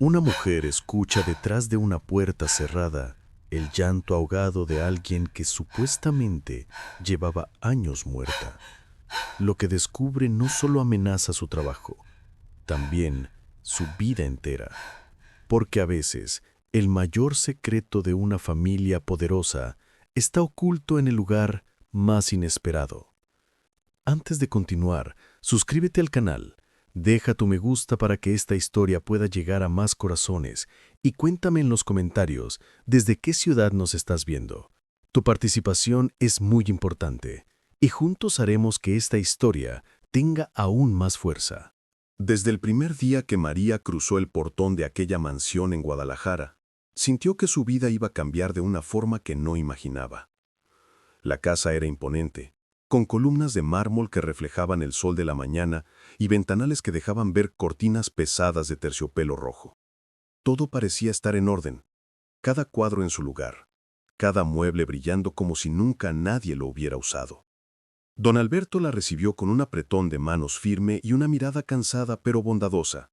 Una mujer escucha detrás de una puerta cerrada el llanto ahogado de alguien que supuestamente llevaba años muerta. Lo que descubre no solo amenaza su trabajo, también su vida entera. Porque a veces el mayor secreto de una familia poderosa está oculto en el lugar más inesperado. Antes de continuar, suscríbete al canal, deja tu me gusta para que esta historia pueda llegar a más corazones y cuéntame en los comentarios desde qué ciudad nos estás viendo. Tu participación es muy importante y juntos haremos que esta historia tenga aún más fuerza. Desde el primer día que María cruzó el portón de aquella mansión en Guadalajara, sintió que su vida iba a cambiar de una forma que no imaginaba. La casa era imponente, con columnas de mármol que reflejaban el sol de la mañana y ventanales que dejaban ver cortinas pesadas de terciopelo rojo. Todo parecía estar en orden, cada cuadro en su lugar, cada mueble brillando como si nunca nadie lo hubiera usado. Don Alberto la recibió con un apretón de manos firme y una mirada cansada pero bondadosa.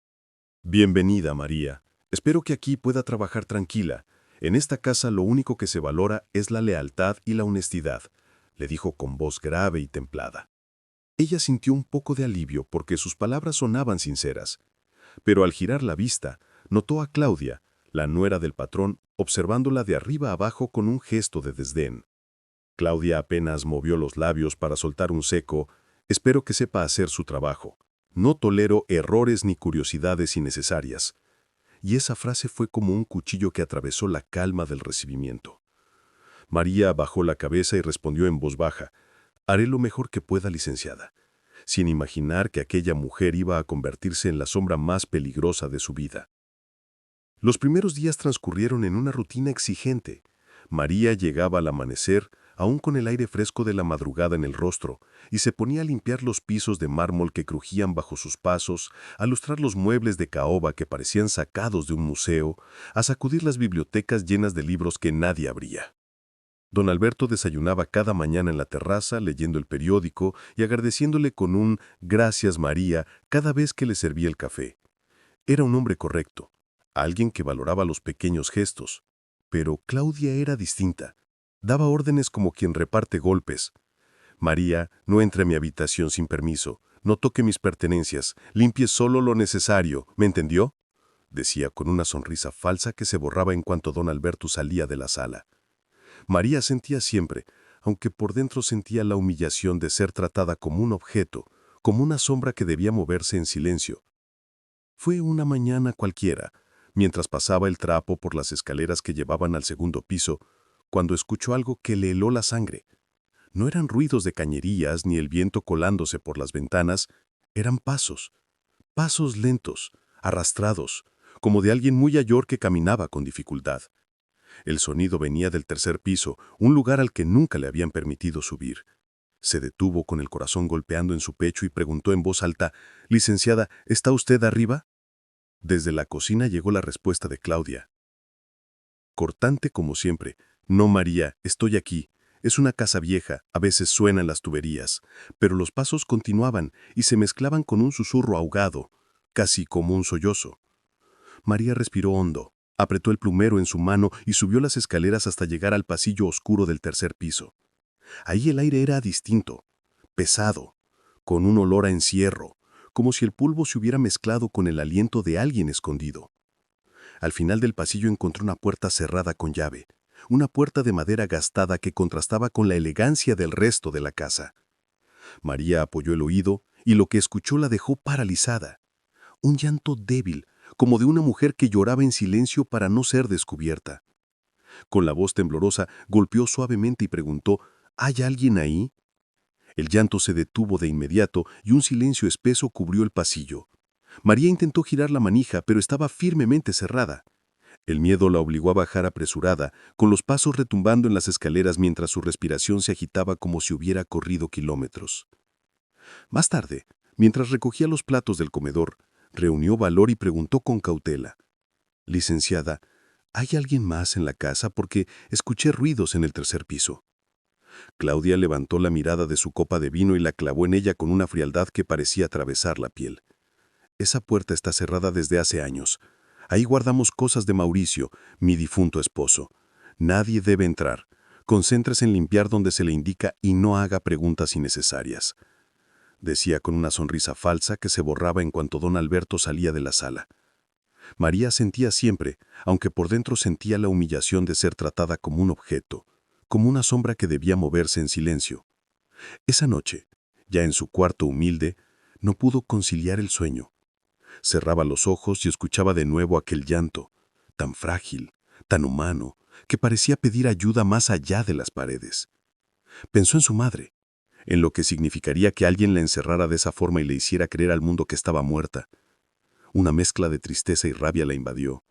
Bienvenida, María. Espero que aquí pueda trabajar tranquila. En esta casa lo único que se valora es la lealtad y la honestidad, le dijo con voz grave y templada. Ella sintió un poco de alivio porque sus palabras sonaban sinceras, pero al girar la vista, notó a Claudia, la nuera del patrón, observándola de arriba abajo con un gesto de desdén. Claudia apenas movió los labios para soltar un seco: espero que sepa hacer su trabajo. No tolero errores ni curiosidades innecesarias. Y esa frase fue como un cuchillo que atravesó la calma del recibimiento. María bajó la cabeza y respondió en voz baja: haré lo mejor que pueda, licenciada, sin imaginar que aquella mujer iba a convertirse en la sombra más peligrosa de su vida. Los primeros días transcurrieron en una rutina exigente. María llegaba al amanecer, aún con el aire fresco de la madrugada en el rostro, y se ponía a limpiar los pisos de mármol que crujían bajo sus pasos, a lustrar los muebles de caoba que parecían sacados de un museo, a sacudir las bibliotecas llenas de libros que nadie abría. Don Alberto desayunaba cada mañana en la terraza leyendo el periódico y agradeciéndole con un «Gracias, María» cada vez que le servía el café. Era un hombre correcto, alguien que valoraba los pequeños gestos. Pero Claudia era distinta. Daba órdenes como quien reparte golpes. María, no entre a mi habitación sin permiso, no toque mis pertenencias, limpie solo lo necesario, ¿me entendió?, decía con una sonrisa falsa que se borraba en cuanto don Alberto salía de la sala. María sentía siempre, aunque por dentro sentía la humillación de ser tratada como un objeto, como una sombra que debía moverse en silencio. Fue una mañana cualquiera, mientras pasaba el trapo por las escaleras que llevaban al segundo piso, cuando escuchó algo que le heló la sangre. No eran ruidos de cañerías ni el viento colándose por las ventanas, eran pasos, pasos lentos, arrastrados, como de alguien muy mayor que caminaba con dificultad. El sonido venía del tercer piso, un lugar al que nunca le habían permitido subir. Se detuvo con el corazón golpeando en su pecho y preguntó en voz alta: «Licenciada, ¿está usted arriba?». Desde la cocina llegó la respuesta de Claudia. Cortante como siempre: «No, María, estoy aquí. Es una casa vieja, a veces suenan las tuberías». Pero los pasos continuaban y se mezclaban con un susurro ahogado, casi como un sollozo. María respiró hondo, apretó el plumero en su mano y subió las escaleras hasta llegar al pasillo oscuro del tercer piso. Ahí el aire era distinto, pesado, con un olor a encierro, como si el polvo se hubiera mezclado con el aliento de alguien escondido. Al final del pasillo encontró una puerta cerrada con llave, una puerta de madera gastada que contrastaba con la elegancia del resto de la casa. María apoyó el oído y lo que escuchó la dejó paralizada. Un llanto débil, como de una mujer que lloraba en silencio para no ser descubierta. Con la voz temblorosa golpeó suavemente y preguntó: «¿Hay alguien ahí?». El llanto se detuvo de inmediato y un silencio espeso cubrió el pasillo. María intentó girar la manija, pero estaba firmemente cerrada. El miedo la obligó a bajar apresurada, con los pasos retumbando en las escaleras mientras su respiración se agitaba como si hubiera corrido kilómetros. Más tarde, mientras recogía los platos del comedor, reunió valor y preguntó con cautela: «Licenciada, ¿hay alguien más en la casa? Porque escuché ruidos en el tercer piso». Claudia levantó la mirada de su copa de vino y la clavó en ella con una frialdad que parecía atravesar la piel. «Esa puerta está cerrada desde hace años. Ahí guardamos cosas de Mauricio, mi difunto esposo. Nadie debe entrar. Concéntrese en limpiar donde se le indica y no haga preguntas innecesarias», decía con una sonrisa falsa que se borraba en cuanto don Alberto salía de la sala. María sentía siempre, aunque por dentro sentía la humillación de ser tratada como un objeto, como una sombra que debía moverse en silencio. Esa noche, ya en su cuarto humilde, no pudo conciliar el sueño. Cerraba los ojos y escuchaba de nuevo aquel llanto, tan frágil, tan humano, que parecía pedir ayuda más allá de las paredes. Pensó en su madre, en lo que significaría que alguien la encerrara de esa forma y le hiciera creer al mundo que estaba muerta. Una mezcla de tristeza y rabia la invadió.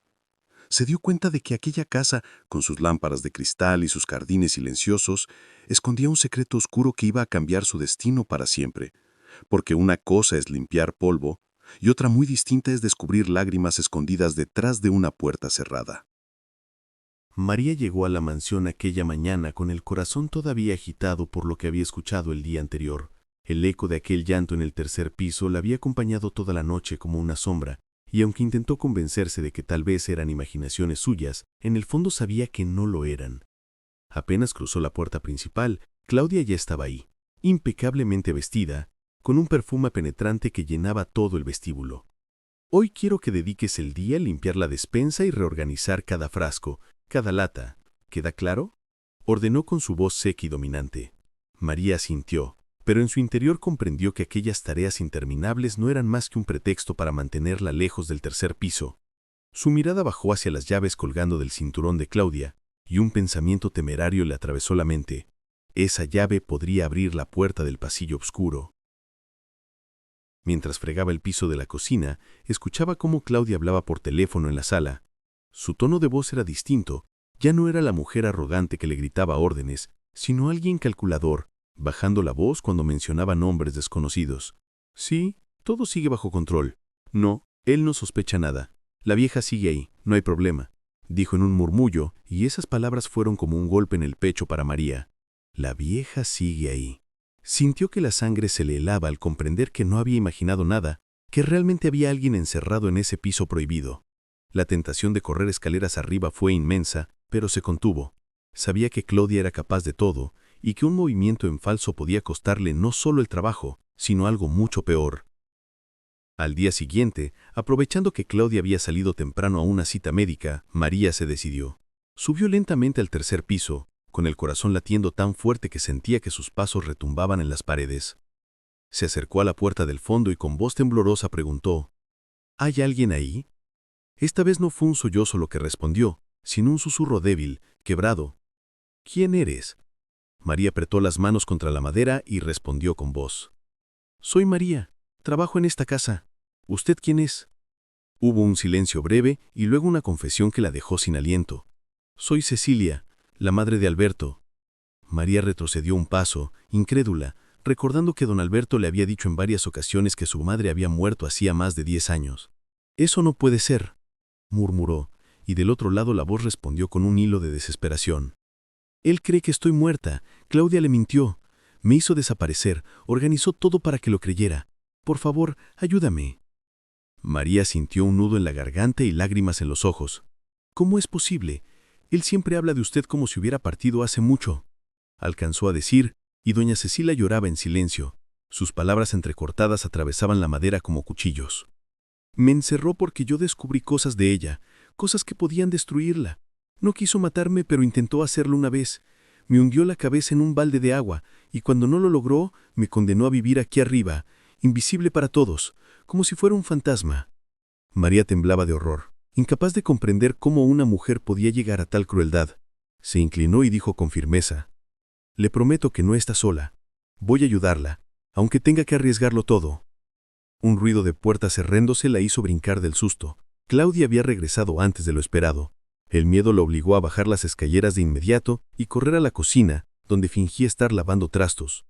Se dio cuenta de que aquella casa, con sus lámparas de cristal y sus jardines silenciosos, escondía un secreto oscuro que iba a cambiar su destino para siempre, porque una cosa es limpiar polvo y otra muy distinta es descubrir lágrimas escondidas detrás de una puerta cerrada. María llegó a la mansión aquella mañana con el corazón todavía agitado por lo que había escuchado el día anterior. El eco de aquel llanto en el tercer piso la había acompañado toda la noche como una sombra, y aunque intentó convencerse de que tal vez eran imaginaciones suyas, en el fondo sabía que no lo eran. Apenas cruzó la puerta principal, Claudia ya estaba ahí, impecablemente vestida, con un perfume penetrante que llenaba todo el vestíbulo. «Hoy quiero que dediques el día a limpiar la despensa y reorganizar cada frasco, cada lata. ¿Queda claro?», ordenó con su voz seca y dominante. María asintió, pero en su interior comprendió que aquellas tareas interminables no eran más que un pretexto para mantenerla lejos del tercer piso. Su mirada bajó hacia las llaves colgando del cinturón de Claudia, y un pensamiento temerario le atravesó la mente. Esa llave podría abrir la puerta del pasillo oscuro. Mientras fregaba el piso de la cocina, escuchaba cómo Claudia hablaba por teléfono en la sala. Su tono de voz era distinto, ya no era la mujer arrogante que le gritaba órdenes, sino alguien calculador, bajando la voz cuando mencionaba nombres desconocidos. «Sí, todo sigue bajo control. No, él no sospecha nada. La vieja sigue ahí, no hay problema», dijo en un murmullo, y esas palabras fueron como un golpe en el pecho para María. La vieja sigue ahí. Sintió que la sangre se le helaba al comprender que no había imaginado nada, que realmente había alguien encerrado en ese piso prohibido. La tentación de correr escaleras arriba fue inmensa, pero se contuvo. Sabía que Claudia era capaz de todo, y que un movimiento en falso podía costarle no solo el trabajo, sino algo mucho peor. Al día siguiente, aprovechando que Claudia había salido temprano a una cita médica, María se decidió. Subió lentamente al tercer piso, con el corazón latiendo tan fuerte que sentía que sus pasos retumbaban en las paredes. Se acercó a la puerta del fondo y con voz temblorosa preguntó: «¿Hay alguien ahí?». Esta vez no fue un sollozo lo que respondió, sino un susurro débil, quebrado. «¿Quién eres?». María apretó las manos contra la madera y respondió con voz: «Soy María, trabajo en esta casa. ¿Usted quién es?». Hubo un silencio breve y luego una confesión que la dejó sin aliento. «Soy Cecilia, la madre de Alberto». María retrocedió un paso, incrédula, recordando que don Alberto le había dicho en varias ocasiones que su madre había muerto hacía más de 10 años. «Eso no puede ser», murmuró, y del otro lado la voz respondió con un hilo de desesperación: «Él cree que estoy muerta. Claudia le mintió. Me hizo desaparecer, organizó todo para que lo creyera. Por favor, ayúdame». María sintió un nudo en la garganta y lágrimas en los ojos. «¿Cómo es posible? Él siempre habla de usted como si hubiera partido hace mucho», alcanzó a decir, y doña Cecilia lloraba en silencio. Sus palabras entrecortadas atravesaban la madera como cuchillos. «Me encerró porque yo descubrí cosas de ella, cosas que podían destruirla. No quiso matarme, pero intentó hacerlo una vez. Me hundió la cabeza en un balde de agua, y cuando no lo logró, me condenó a vivir aquí arriba, invisible para todos, como si fuera un fantasma». María temblaba de horror, incapaz de comprender cómo una mujer podía llegar a tal crueldad. Se inclinó y dijo con firmeza: «Le prometo que no está sola. Voy a ayudarla, aunque tenga que arriesgarlo todo». Un ruido de puerta cerrándose la hizo brincar del susto. Claudia había regresado antes de lo esperado. El miedo lo obligó a bajar las escaleras de inmediato y correr a la cocina, donde fingía estar lavando trastos.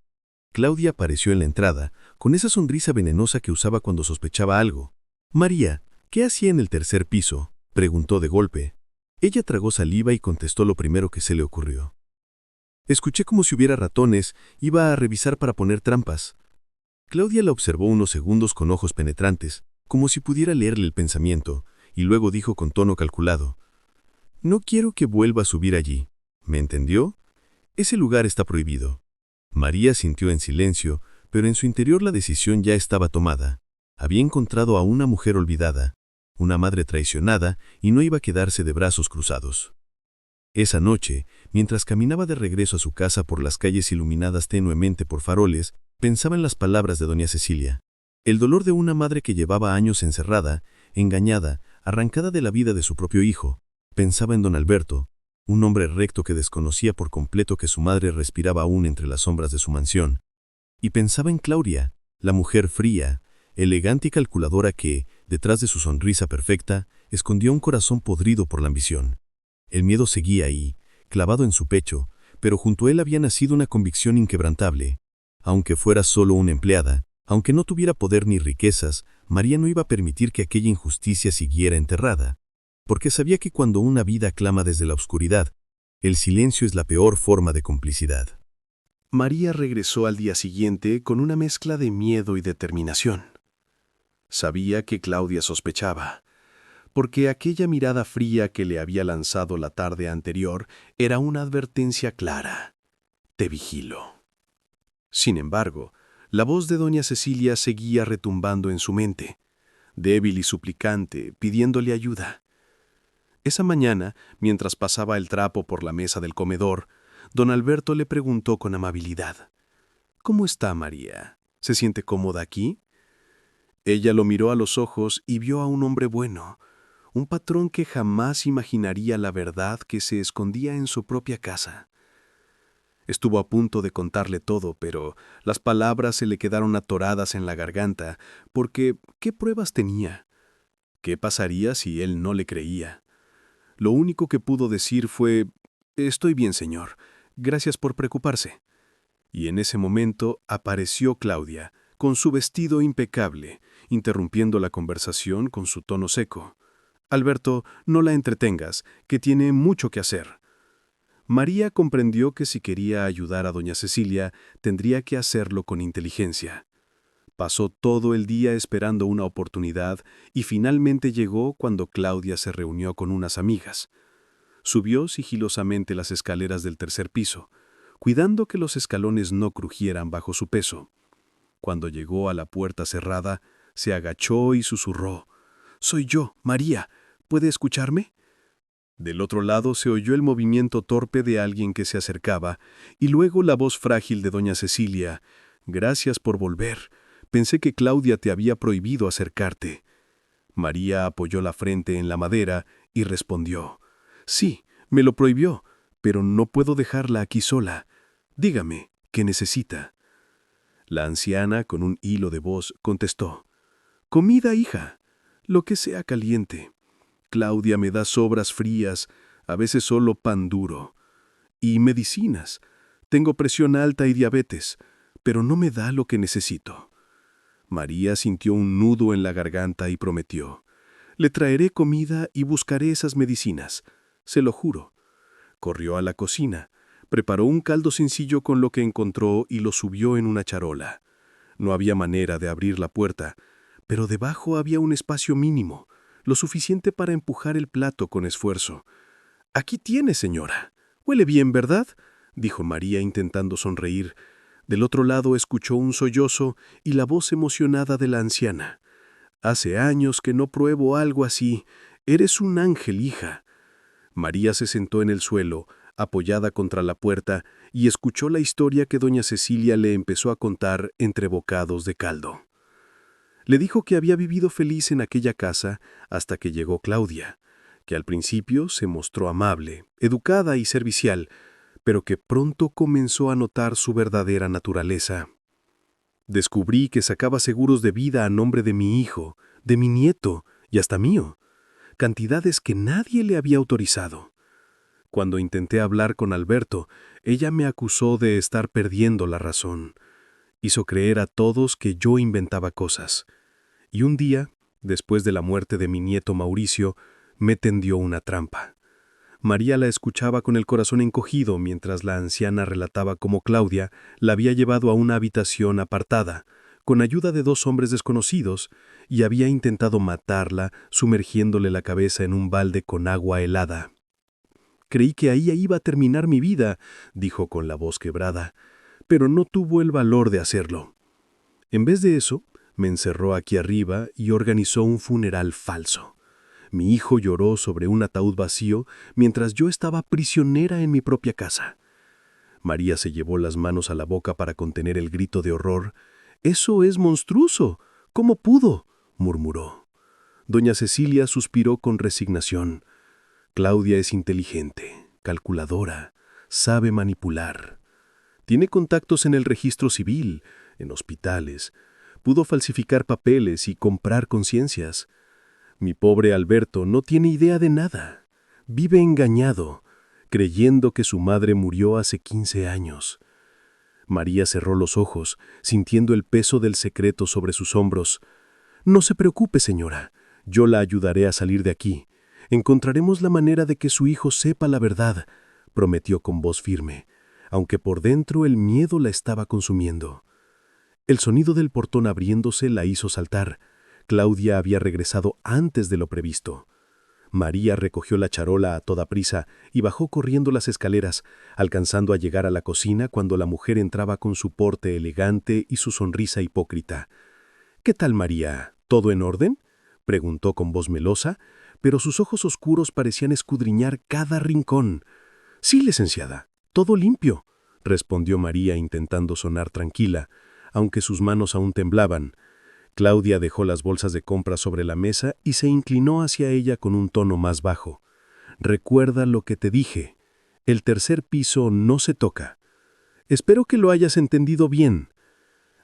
Claudia apareció en la entrada, con esa sonrisa venenosa que usaba cuando sospechaba algo. «María, ¿qué hacía en el tercer piso?», preguntó de golpe. Ella tragó saliva y contestó lo primero que se le ocurrió: «Escuché como si hubiera ratones, iba a revisar para poner trampas». Claudia la observó unos segundos con ojos penetrantes, como si pudiera leerle el pensamiento, y luego dijo con tono calculado: «No quiero que vuelva a subir allí. ¿Me entendió? Ese lugar está prohibido». María sintió en silencio, pero en su interior la decisión ya estaba tomada. Había encontrado a una mujer olvidada, una madre traicionada, y no iba a quedarse de brazos cruzados. Esa noche, mientras caminaba de regreso a su casa por las calles iluminadas tenuemente por faroles, pensaba en las palabras de doña Cecilia. El dolor de una madre que llevaba años encerrada, engañada, arrancada de la vida de su propio hijo. Pensaba en don Alberto, un hombre recto que desconocía por completo que su madre respiraba aún entre las sombras de su mansión. Y pensaba en Claudia, la mujer fría, elegante y calculadora que, detrás de su sonrisa perfecta, escondía un corazón podrido por la ambición. El miedo seguía ahí, clavado en su pecho, pero junto a él había nacido una convicción inquebrantable. Aunque fuera solo una empleada, aunque no tuviera poder ni riquezas, María no iba a permitir que aquella injusticia siguiera enterrada. Porque sabía que cuando una vida clama desde la oscuridad, el silencio es la peor forma de complicidad. María regresó al día siguiente con una mezcla de miedo y determinación. Sabía que Claudia sospechaba, porque aquella mirada fría que le había lanzado la tarde anterior era una advertencia clara: te vigilo. Sin embargo, la voz de doña Cecilia seguía retumbando en su mente, débil y suplicante, pidiéndole ayuda. Esa mañana, mientras pasaba el trapo por la mesa del comedor, don Alberto le preguntó con amabilidad: «¿Cómo está María? ¿Se siente cómoda aquí?». Ella lo miró a los ojos y vio a un hombre bueno, un patrón que jamás imaginaría la verdad que se escondía en su propia casa. Estuvo a punto de contarle todo, pero las palabras se le quedaron atoradas en la garganta, porque ¿qué pruebas tenía? ¿Qué pasaría si él no le creía? Lo único que pudo decir fue: «Estoy bien, señor. Gracias por preocuparse». Y en ese momento apareció Claudia, con su vestido impecable, interrumpiendo la conversación con su tono seco: «Alberto, no la entretengas, que tiene mucho que hacer». María comprendió que si quería ayudar a doña Cecilia, tendría que hacerlo con inteligencia. Pasó todo el día esperando una oportunidad y finalmente llegó cuando Claudia se reunió con unas amigas. Subió sigilosamente las escaleras del tercer piso, cuidando que los escalones no crujieran bajo su peso. Cuando llegó a la puerta cerrada, se agachó y susurró: «Soy yo, María. ¿Puede escucharme?». Del otro lado se oyó el movimiento torpe de alguien que se acercaba, y luego la voz frágil de doña Cecilia: «Gracias por volver. Pensé que Claudia te había prohibido acercarte». María apoyó la frente en la madera y respondió: «Sí, me lo prohibió, pero no puedo dejarla aquí sola. Dígame, ¿qué necesita?». La anciana, con un hilo de voz, contestó: «Comida, hija, lo que sea caliente. Claudia me da sobras frías, a veces solo pan duro. Y medicinas. Tengo presión alta y diabetes, pero no me da lo que necesito». María sintió un nudo en la garganta y prometió: «Le traeré comida y buscaré esas medicinas, se lo juro». Corrió a la cocina, preparó un caldo sencillo con lo que encontró y lo subió en una charola. No había manera de abrir la puerta, pero debajo había un espacio mínimo, lo suficiente para empujar el plato con esfuerzo. «Aquí tiene, señora. Huele bien, ¿verdad?», dijo María intentando sonreír. Del otro lado escuchó un sollozo y la voz emocionada de la anciana: «Hace años que no pruebo algo así. Eres un ángel, hija». María se sentó en el suelo, apoyada contra la puerta, y escuchó la historia que doña Cecilia le empezó a contar entre bocados de caldo. Le dijo que había vivido feliz en aquella casa hasta que llegó Claudia, que al principio se mostró amable, educada y servicial, pero que pronto comenzó a notar su verdadera naturaleza. «Descubrí que sacaba seguros de vida a nombre de mi hijo, de mi nieto y hasta mío, cantidades que nadie le había autorizado. Cuando intenté hablar con Alberto, ella me acusó de estar perdiendo la razón. Hizo creer a todos que yo inventaba cosas. Y un día, después de la muerte de mi nieto Mauricio, me tendió una trampa». María la escuchaba con el corazón encogido mientras la anciana relataba cómo Claudia la había llevado a una habitación apartada, con ayuda de 2 hombres desconocidos, y había intentado matarla sumergiéndole la cabeza en un balde con agua helada. «Creí que ahí iba a terminar mi vida», dijo con la voz quebrada, pero no tuvo el valor de hacerlo. En vez de eso, me encerró aquí arriba y organizó un funeral falso. Mi hijo lloró sobre un ataúd vacío mientras yo estaba prisionera en mi propia casa. María se llevó las manos a la boca para contener el grito de horror. «¡Eso es monstruoso! ¿Cómo pudo?», murmuró. Doña Cecilia suspiró con resignación. «Claudia es inteligente, calculadora, sabe manipular. Tiene contactos en el registro civil, en hospitales. Pudo falsificar papeles y comprar conciencias. Mi pobre Alberto no tiene idea de nada. Vive engañado, creyendo que su madre murió hace 15 años. María cerró los ojos, sintiendo el peso del secreto sobre sus hombros. «No se preocupe, señora. Yo la ayudaré a salir de aquí. Encontraremos la manera de que su hijo sepa la verdad», prometió con voz firme, aunque por dentro el miedo la estaba consumiendo. El sonido del portón abriéndose la hizo saltar. Claudia había regresado antes de lo previsto. María recogió la charola a toda prisa y bajó corriendo las escaleras, alcanzando a llegar a la cocina cuando la mujer entraba con su porte elegante y su sonrisa hipócrita. «¿Qué tal, María? ¿Todo en orden?», preguntó con voz melosa, pero sus ojos oscuros parecían escudriñar cada rincón. «Sí, licenciada, todo limpio», respondió María intentando sonar tranquila, aunque sus manos aún temblaban. Claudia dejó las bolsas de compra sobre la mesa y se inclinó hacia ella con un tono más bajo. «Recuerda lo que te dije. El 3er piso no se toca. Espero que lo hayas entendido bien».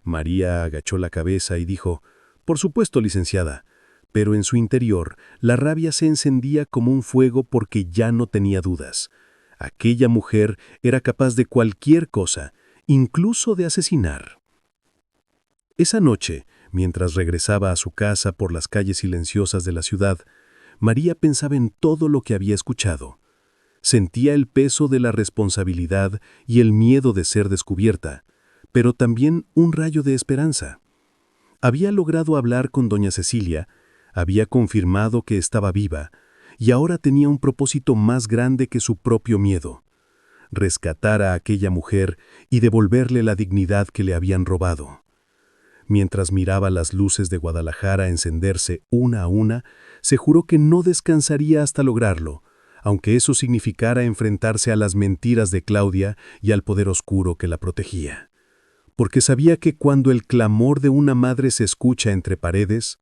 María agachó la cabeza y dijo: «Por supuesto, licenciada», pero en su interior la rabia se encendía como un fuego porque ya no tenía dudas. Aquella mujer era capaz de cualquier cosa, incluso de asesinar. Esa noche, mientras regresaba a su casa por las calles silenciosas de la ciudad, María pensaba en todo lo que había escuchado. Sentía el peso de la responsabilidad y el miedo de ser descubierta, pero también un rayo de esperanza. Había logrado hablar con doña Cecilia, había confirmado que estaba viva, y ahora tenía un propósito más grande que su propio miedo: rescatar a aquella mujer y devolverle la dignidad que le habían robado. Mientras miraba las luces de Guadalajara encenderse una a una, se juró que no descansaría hasta lograrlo, aunque eso significara enfrentarse a las mentiras de Claudia y al poder oscuro que la protegía. Porque sabía que cuando el clamor de una madre se escucha entre paredes,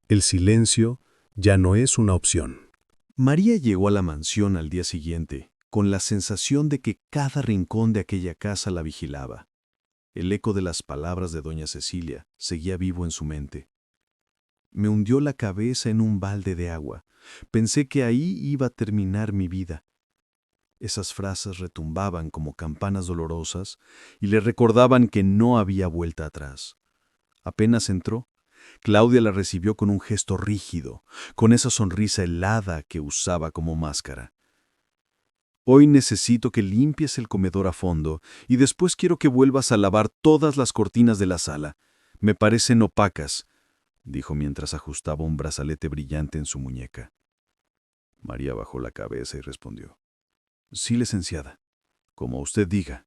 el silencio ya no es una opción. María llegó a la mansión al día siguiente, con la sensación de que cada rincón de aquella casa la vigilaba. El eco de las palabras de doña Cecilia seguía vivo en su mente. Me hundió la cabeza en un balde de agua. Pensé que ahí iba a terminar mi vida. Esas frases retumbaban como campanas dolorosas y le recordaban que no había vuelta atrás. Apenas entró, Claudia la recibió con un gesto rígido, con esa sonrisa helada que usaba como máscara. «Hoy necesito que limpies el comedor a fondo y después quiero que vuelvas a lavar todas las cortinas de la sala. Me parecen opacas», dijo mientras ajustaba un brazalete brillante en su muñeca. María bajó la cabeza y respondió: «Sí, licenciada, como usted diga»,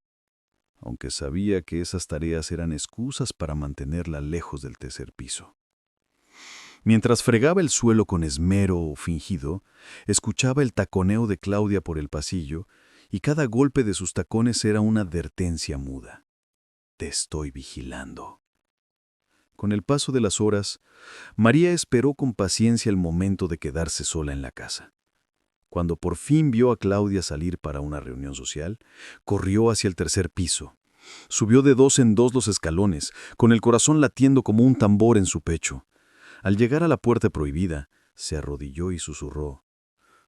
aunque sabía que esas tareas eran excusas para mantenerla lejos del 3er piso. Mientras fregaba el suelo con esmero fingido, escuchaba el taconeo de Claudia por el pasillo, y cada golpe de sus tacones era una advertencia muda. «Te estoy vigilando». Con el paso de las horas, María esperó con paciencia el momento de quedarse sola en la casa. Cuando por fin vio a Claudia salir para una reunión social, corrió hacia el 3er piso. Subió de 2 en 2 los escalones, con el corazón latiendo como un tambor en su pecho. Al llegar a la puerta prohibida, se arrodilló y susurró: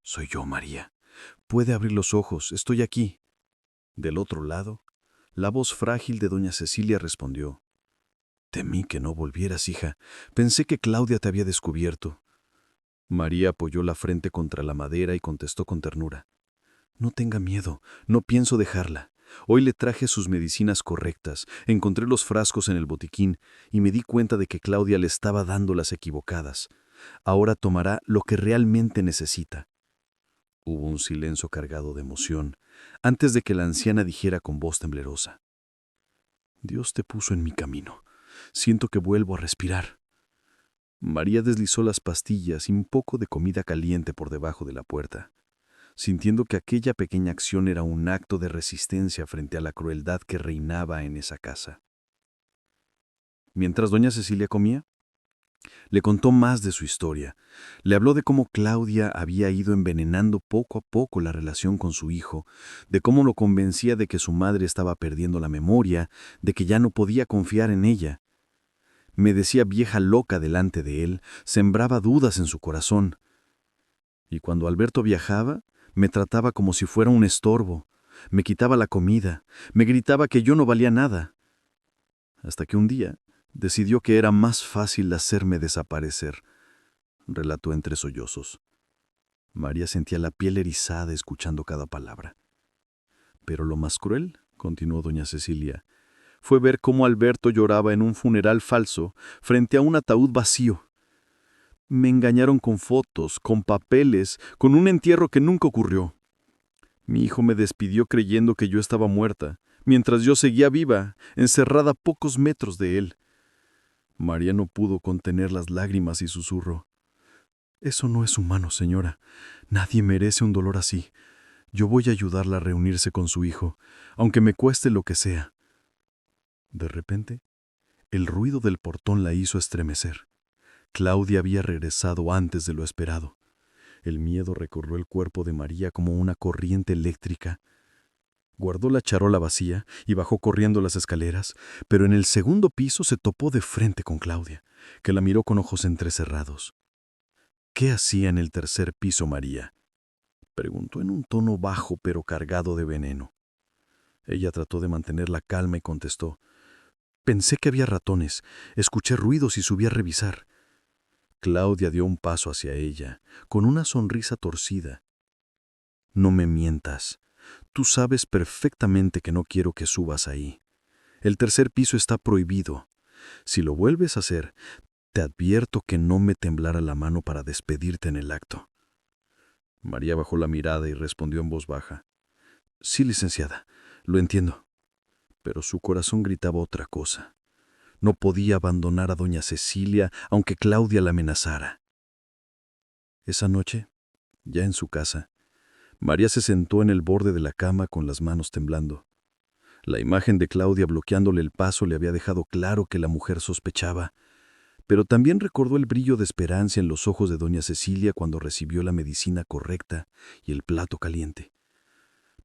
«Soy yo, María. Puede abrir los ojos, estoy aquí». Del otro lado, la voz frágil de doña Cecilia respondió: «Temí que no volvieras, hija. Pensé que Claudia te había descubierto». María apoyó la frente contra la madera y contestó con ternura: «No tenga miedo, no pienso dejarla. Hoy le traje sus medicinas correctas, encontré los frascos en el botiquín y me di cuenta de que Claudia le estaba dando las equivocadas. Ahora tomará lo que realmente necesita. Hubo un silencio cargado de emoción, antes de que la anciana dijera con voz temblorosa: Dios te puso en mi camino. Siento que vuelvo a respirar. María deslizó las pastillas y un poco de comida caliente por debajo de la puerta, sintiendo que aquella pequeña acción era un acto de resistencia frente a la crueldad que reinaba en esa casa. Mientras doña Cecilia comía, le contó más de su historia. Le habló de cómo Claudia había ido envenenando poco a poco la relación con su hijo, de cómo lo convencía de que su madre estaba perdiendo la memoria, de que ya no podía confiar en ella. Me decía vieja loca delante de él, sembraba dudas en su corazón. Y cuando Alberto viajaba, me trataba como si fuera un estorbo, me quitaba la comida, me gritaba que yo no valía nada. Hasta que un día decidió que era más fácil hacerme desaparecer, relató entre sollozos. María sentía la piel erizada escuchando cada palabra. Pero lo más cruel, continuó doña Cecilia, fue ver cómo Alberto lloraba en un funeral falso frente a un ataúd vacío. Me engañaron con fotos, con papeles, con un entierro que nunca ocurrió. Mi hijo me despidió creyendo que yo estaba muerta, mientras yo seguía viva, encerrada a pocos metros de él. María no pudo contener las lágrimas y susurró: Eso no es humano, señora. Nadie merece un dolor así. Yo voy a ayudarla a reunirse con su hijo, aunque me cueste lo que sea. De repente, el ruido del portón la hizo estremecer. Claudia había regresado antes de lo esperado. El miedo recorrió el cuerpo de María como una corriente eléctrica. Guardó la charola vacía y bajó corriendo las escaleras, pero en el segundo piso se topó de frente con Claudia, que la miró con ojos entrecerrados. ¿Qué hacía en el tercer piso María?, preguntó en un tono bajo pero cargado de veneno. Ella trató de mantener la calma y contestó: Pensé que había ratones, escuché ruidos y subí a revisar. Claudia dio un paso hacia ella, con una sonrisa torcida. No me mientas. Tú sabes perfectamente que no quiero que subas ahí. El tercer piso está prohibido. Si lo vuelves a hacer, te advierto que no me temblará la mano para despedirte en el acto. María bajó la mirada y respondió en voz baja: Sí, licenciada, lo entiendo. Pero su corazón gritaba otra cosa. No podía abandonar a doña Cecilia, aunque Claudia la amenazara. Esa noche, ya en su casa, María se sentó en el borde de la cama con las manos temblando. La imagen de Claudia bloqueándole el paso le había dejado claro que la mujer sospechaba, pero también recordó el brillo de esperanza en los ojos de doña Cecilia cuando recibió la medicina correcta y el plato caliente.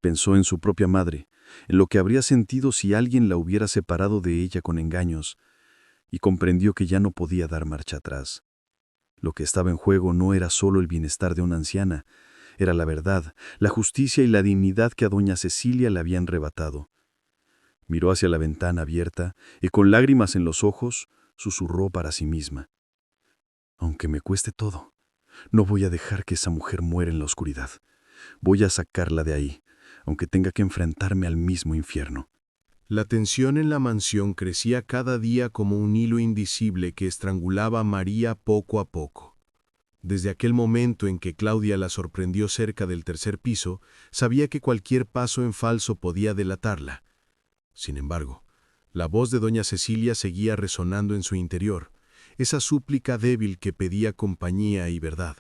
Pensó en su propia madre, en lo que habría sentido si alguien la hubiera separado de ella con engaños, y comprendió que ya no podía dar marcha atrás. Lo que estaba en juego no era solo el bienestar de una anciana, era la verdad, la justicia y la dignidad que a doña Cecilia le habían arrebatado. Miró hacia la ventana abierta y con lágrimas en los ojos susurró para sí misma: Aunque me cueste todo, no voy a dejar que esa mujer muera en la oscuridad. Voy a sacarla de ahí, aunque tenga que enfrentarme al mismo infierno. La tensión en la mansión crecía cada día como un hilo invisible que estrangulaba a María poco a poco. Desde aquel momento en que Claudia la sorprendió cerca del tercer piso, sabía que cualquier paso en falso podía delatarla. Sin embargo, la voz de doña Cecilia seguía resonando en su interior, esa súplica débil que pedía compañía y verdad.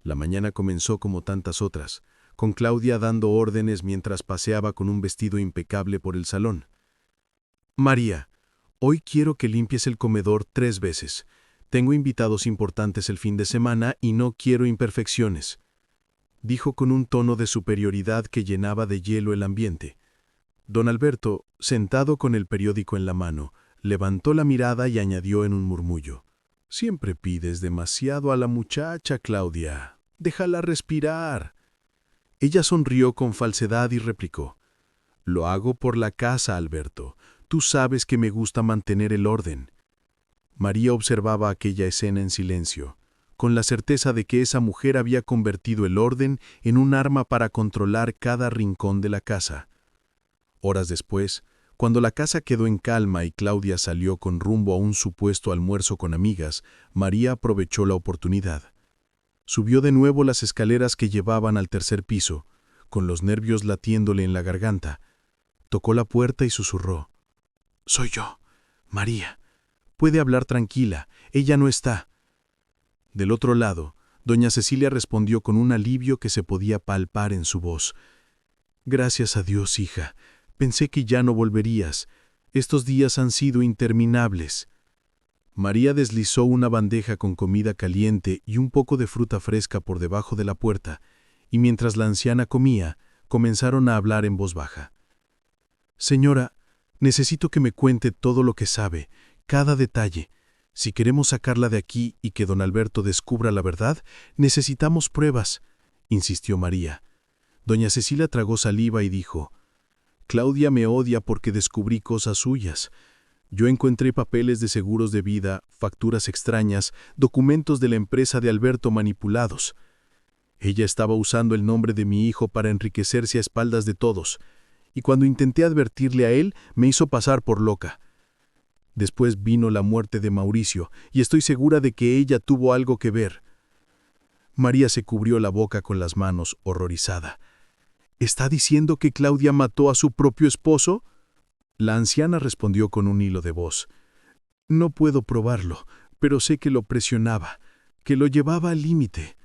La mañana comenzó como tantas otras, con Claudia dando órdenes mientras paseaba con un vestido impecable por el salón. María, hoy quiero que limpies el comedor 3 veces. Tengo invitados importantes el fin de semana y no quiero imperfecciones, dijo con un tono de superioridad que llenaba de hielo el ambiente. Don Alberto, sentado con el periódico en la mano, levantó la mirada y añadió en un murmullo: Siempre pides demasiado a la muchacha, Claudia. Déjala respirar. Ella sonrió con falsedad y replicó: Lo hago por la casa, Alberto. Tú sabes que me gusta mantener el orden. María observaba aquella escena en silencio, con la certeza de que esa mujer había convertido el orden en un arma para controlar cada rincón de la casa. Horas después, cuando la casa quedó en calma y Claudia salió con rumbo a un supuesto almuerzo con amigas, María aprovechó la oportunidad. Subió de nuevo las escaleras que llevaban al tercer piso, con los nervios latiéndole en la garganta. Tocó la puerta y susurró: «Soy yo, María. Puede hablar tranquila, ella no está». Del otro lado, doña Cecilia respondió con un alivio que se podía palpar en su voz: «Gracias a Dios, hija. Pensé que ya no volverías. Estos días han sido interminables». María deslizó una bandeja con comida caliente y un poco de fruta fresca por debajo de la puerta, y mientras la anciana comía, comenzaron a hablar en voz baja. «Señora, necesito que me cuente todo lo que sabe, cada detalle. Si queremos sacarla de aquí y que don Alberto descubra la verdad, necesitamos pruebas», insistió María. Doña Cecilia tragó saliva y dijo: «Claudia me odia porque descubrí cosas suyas. Yo encontré papeles de seguros de vida, facturas extrañas, documentos de la empresa de Alberto manipulados. Ella estaba usando el nombre de mi hijo para enriquecerse a espaldas de todos, y cuando intenté advertirle a él, me hizo pasar por loca. Después vino la muerte de Mauricio, y estoy segura de que ella tuvo algo que ver». María se cubrió la boca con las manos, horrorizada. «¿Está diciendo que Claudia mató a su propio esposo?». La anciana respondió con un hilo de voz: «No puedo probarlo, pero sé que lo presionaba, que lo llevaba al límite.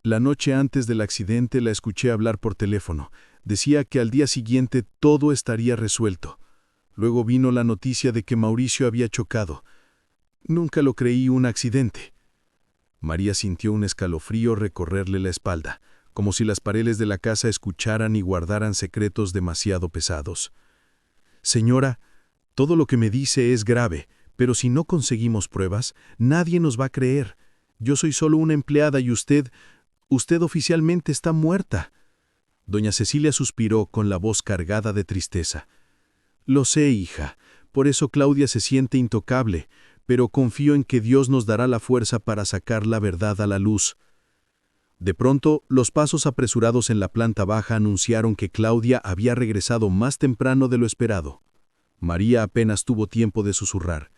La noche antes del accidente la escuché hablar por teléfono. Decía que al día siguiente todo estaría resuelto. Luego vino la noticia de que Mauricio había chocado. Nunca lo creí un accidente». María sintió un escalofrío recorrerle la espalda, como si las paredes de la casa escucharan y guardaran secretos demasiado pesados. «Señora, todo lo que me dice es grave, pero si no conseguimos pruebas, nadie nos va a creer. Yo soy solo una empleada y usted oficialmente está muerta». Doña Cecilia suspiró con la voz cargada de tristeza. «Lo sé, hija, por eso Claudia se siente intocable, pero confío en que Dios nos dará la fuerza para sacar la verdad a la luz». De pronto, los pasos apresurados en la planta baja anunciaron que Claudia había regresado más temprano de lo esperado. María apenas tuvo tiempo de susurrar: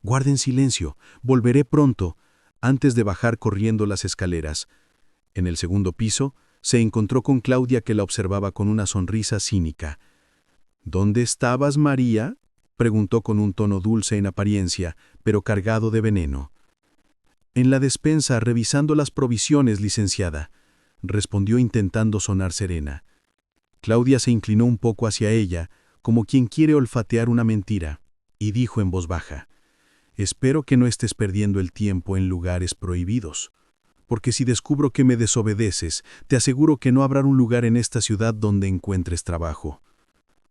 «Guarden silencio, volveré pronto», antes de bajar corriendo las escaleras. En el segundo piso, se encontró con Claudia, que la observaba con una sonrisa cínica. «¿Dónde estabas, María?», preguntó con un tono dulce en apariencia, pero cargado de veneno. «En la despensa, revisando las provisiones, licenciada», respondió intentando sonar serena. Claudia se inclinó un poco hacia ella, como quien quiere olfatear una mentira, y dijo en voz baja: «Espero que no estés perdiendo el tiempo en lugares prohibidos, porque si descubro que me desobedeces, te aseguro que no habrá un lugar en esta ciudad donde encuentres trabajo».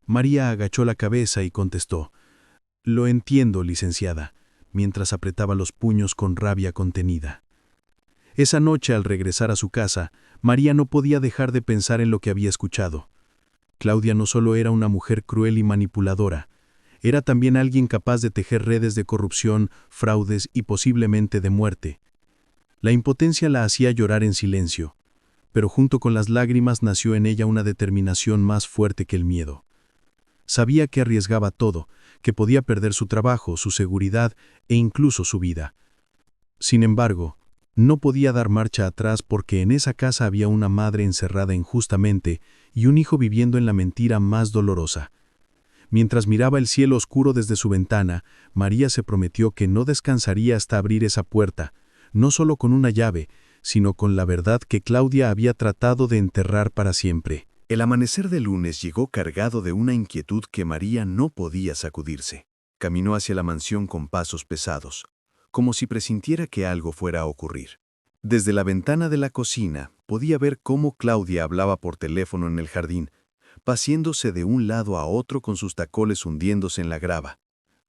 María agachó la cabeza y contestó: «Lo entiendo, licenciada», mientras apretaba los puños con rabia contenida. Esa noche, al regresar a su casa, María no podía dejar de pensar en lo que había escuchado. Claudia no solo era una mujer cruel y manipuladora, era también alguien capaz de tejer redes de corrupción, fraudes y posiblemente de muerte. La impotencia la hacía llorar en silencio, pero junto con las lágrimas nació en ella una determinación más fuerte que el miedo. Sabía que arriesgaba todo, que podía perder su trabajo, su seguridad e incluso su vida. Sin embargo, no podía dar marcha atrás porque en esa casa había una madre encerrada injustamente y un hijo viviendo en la mentira más dolorosa. Mientras miraba el cielo oscuro desde su ventana, María se prometió que no descansaría hasta abrir esa puerta, no solo con una llave, sino con la verdad que Claudia había tratado de enterrar para siempre. El amanecer de lunes llegó cargado de una inquietud que María no podía sacudirse. Caminó hacia la mansión con pasos pesados, como si presintiera que algo fuera a ocurrir. Desde la ventana de la cocina podía ver cómo Claudia hablaba por teléfono en el jardín, paseándose de un lado a otro con sus tacones hundiéndose en la grava.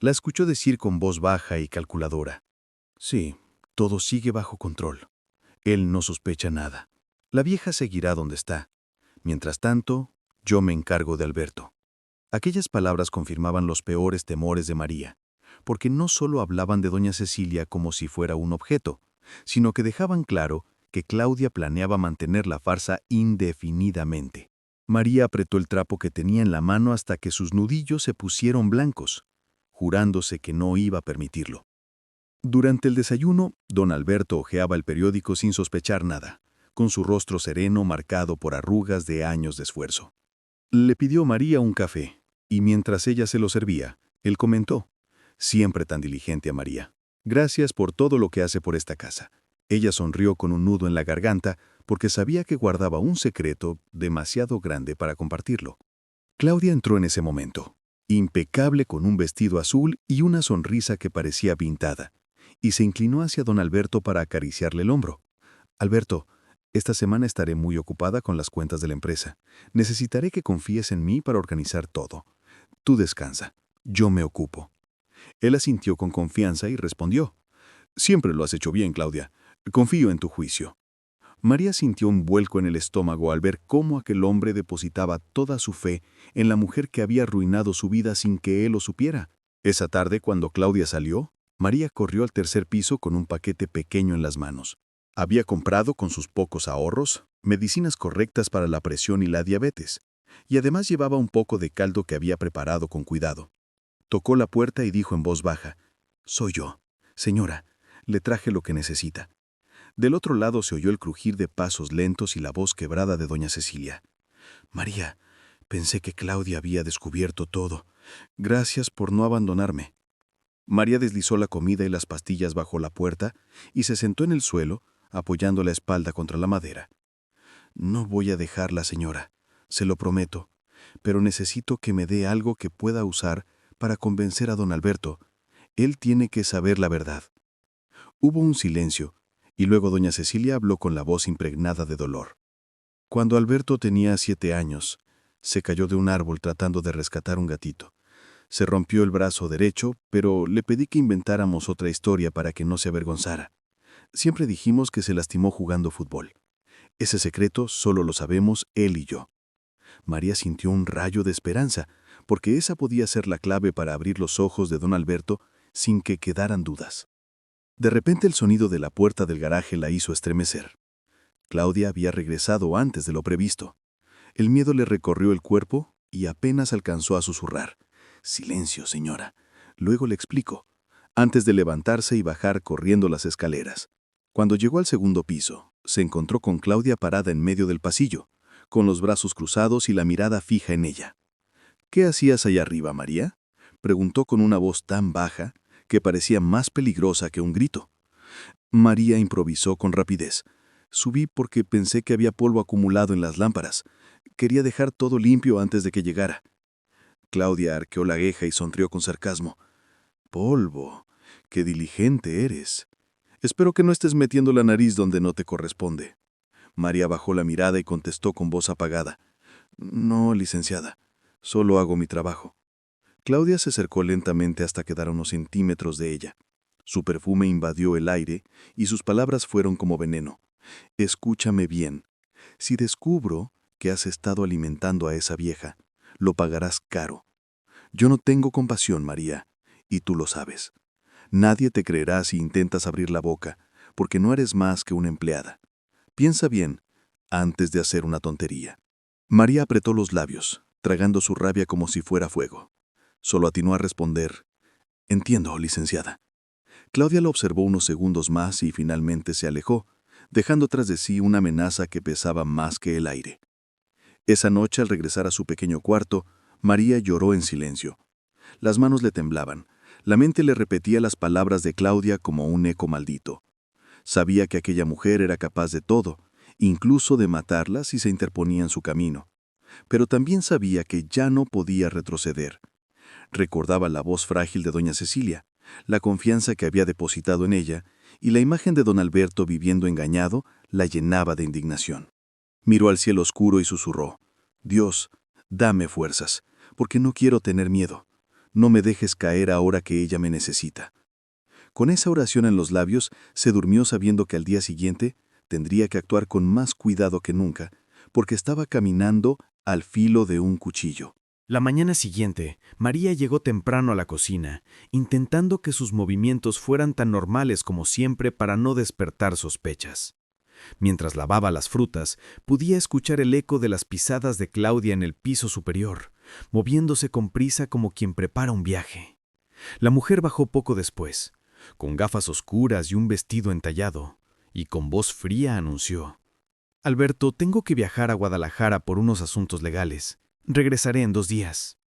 La escuchó decir con voz baja y calculadora: «Sí, todo sigue bajo control. Él no sospecha nada. La vieja seguirá donde está. Mientras tanto, yo me encargo de Alberto». Aquellas palabras confirmaban los peores temores de María, porque no solo hablaban de doña Cecilia como si fuera un objeto, sino que dejaban claro que Claudia planeaba mantener la farsa indefinidamente. María apretó el trapo que tenía en la mano hasta que sus nudillos se pusieron blancos, jurándose que no iba a permitirlo. Durante el desayuno, don Alberto hojeaba el periódico sin sospechar nada, con su rostro sereno marcado por arrugas de años de esfuerzo. Le pidió María un café, y mientras ella se lo servía, él comentó, siempre tan diligente a María, gracias por todo lo que hace por esta casa. Ella sonrió con un nudo en la garganta porque sabía que guardaba un secreto demasiado grande para compartirlo. Claudia entró en ese momento, impecable con un vestido azul y una sonrisa que parecía pintada, y se inclinó hacia don Alberto para acariciarle el hombro. Alberto, esta semana estaré muy ocupada con las cuentas de la empresa. Necesitaré que confíes en mí para organizar todo. Tú descansa, yo me ocupo. Él asintió con confianza y respondió, siempre lo has hecho bien, Claudia. Confío en tu juicio. María sintió un vuelco en el estómago al ver cómo aquel hombre depositaba toda su fe en la mujer que había arruinado su vida sin que él lo supiera. Esa tarde, cuando Claudia salió, María corrió al tercer piso con un paquete pequeño en las manos. Había comprado con sus pocos ahorros medicinas correctas para la presión y la diabetes, y además llevaba un poco de caldo que había preparado con cuidado. Tocó la puerta y dijo en voz baja, «Soy yo. Señora, le traje lo que necesita». Del otro lado se oyó el crujir de pasos lentos y la voz quebrada de doña Cecilia. «María, pensé que Claudia había descubierto todo. Gracias por no abandonarme». María deslizó la comida y las pastillas bajo la puerta y se sentó en el suelo, apoyando la espalda contra la madera. «No voy a dejarla, señora, se lo prometo, pero necesito que me dé algo que pueda usar para convencer a don Alberto. Él tiene que saber la verdad». Hubo un silencio, y luego doña Cecilia habló con la voz impregnada de dolor. Cuando Alberto tenía 7 años, se cayó de un árbol tratando de rescatar un gatito. Se rompió el brazo derecho, pero le pedí que inventáramos otra historia para que no se avergonzara. Siempre dijimos que se lastimó jugando fútbol. Ese secreto solo lo sabemos él y yo. María sintió un rayo de esperanza, porque esa podía ser la clave para abrir los ojos de don Alberto sin que quedaran dudas. De repente el sonido de la puerta del garaje la hizo estremecer. Claudia había regresado antes de lo previsto. El miedo le recorrió el cuerpo y apenas alcanzó a susurrar. «Silencio, señora. Luego le explico», antes de levantarse y bajar corriendo las escaleras. Cuando llegó al segundo piso, se encontró con Claudia parada en medio del pasillo, con los brazos cruzados y la mirada fija en ella. «¿Qué hacías allá arriba, María?», preguntó con una voz tan baja que parecía más peligrosa que un grito. María improvisó con rapidez. «Subí porque pensé que había polvo acumulado en las lámparas. Quería dejar todo limpio antes de que llegara». Claudia arqueó la queja y sonrió con sarcasmo. «Polvo, qué diligente eres. Espero que no estés metiendo la nariz donde no te corresponde». María bajó la mirada y contestó con voz apagada. «No, licenciada, solo hago mi trabajo». Claudia se acercó lentamente hasta quedar a unos centímetros de ella. Su perfume invadió el aire y sus palabras fueron como veneno. «Escúchame bien. Si descubro que has estado alimentando a esa vieja, lo pagarás caro. Yo no tengo compasión, María, y tú lo sabes. Nadie te creerá si intentas abrir la boca, porque no eres más que una empleada. Piensa bien antes de hacer una tontería». María apretó los labios, tragando su rabia como si fuera fuego. Solo atinó a responder, «Entiendo, licenciada». Claudia lo observó unos segundos más y finalmente se alejó, dejando tras de sí una amenaza que pesaba más que el aire. Esa noche, al regresar a su pequeño cuarto, María lloró en silencio. Las manos le temblaban. La mente le repetía las palabras de Claudia como un eco maldito. Sabía que aquella mujer era capaz de todo, incluso de matarla si se interponía en su camino. Pero también sabía que ya no podía retroceder. Recordaba la voz frágil de doña Cecilia, la confianza que había depositado en ella, y la imagen de don Alberto viviendo engañado la llenaba de indignación. Miró al cielo oscuro y susurró, «Dios, dame fuerzas, porque no quiero tener miedo. No me dejes caer ahora que ella me necesita». Con esa oración en los labios, se durmió sabiendo que al día siguiente tendría que actuar con más cuidado que nunca, porque estaba caminando al filo de un cuchillo. La mañana siguiente, María llegó temprano a la cocina, intentando que sus movimientos fueran tan normales como siempre para no despertar sospechas. Mientras lavaba las frutas, podía escuchar el eco de las pisadas de Claudia en el piso superior, moviéndose con prisa como quien prepara un viaje. La mujer bajó poco después, con gafas oscuras y un vestido entallado, y con voz fría anunció: «Alberto, tengo que viajar a Guadalajara por unos asuntos legales. Regresaré en 2 días».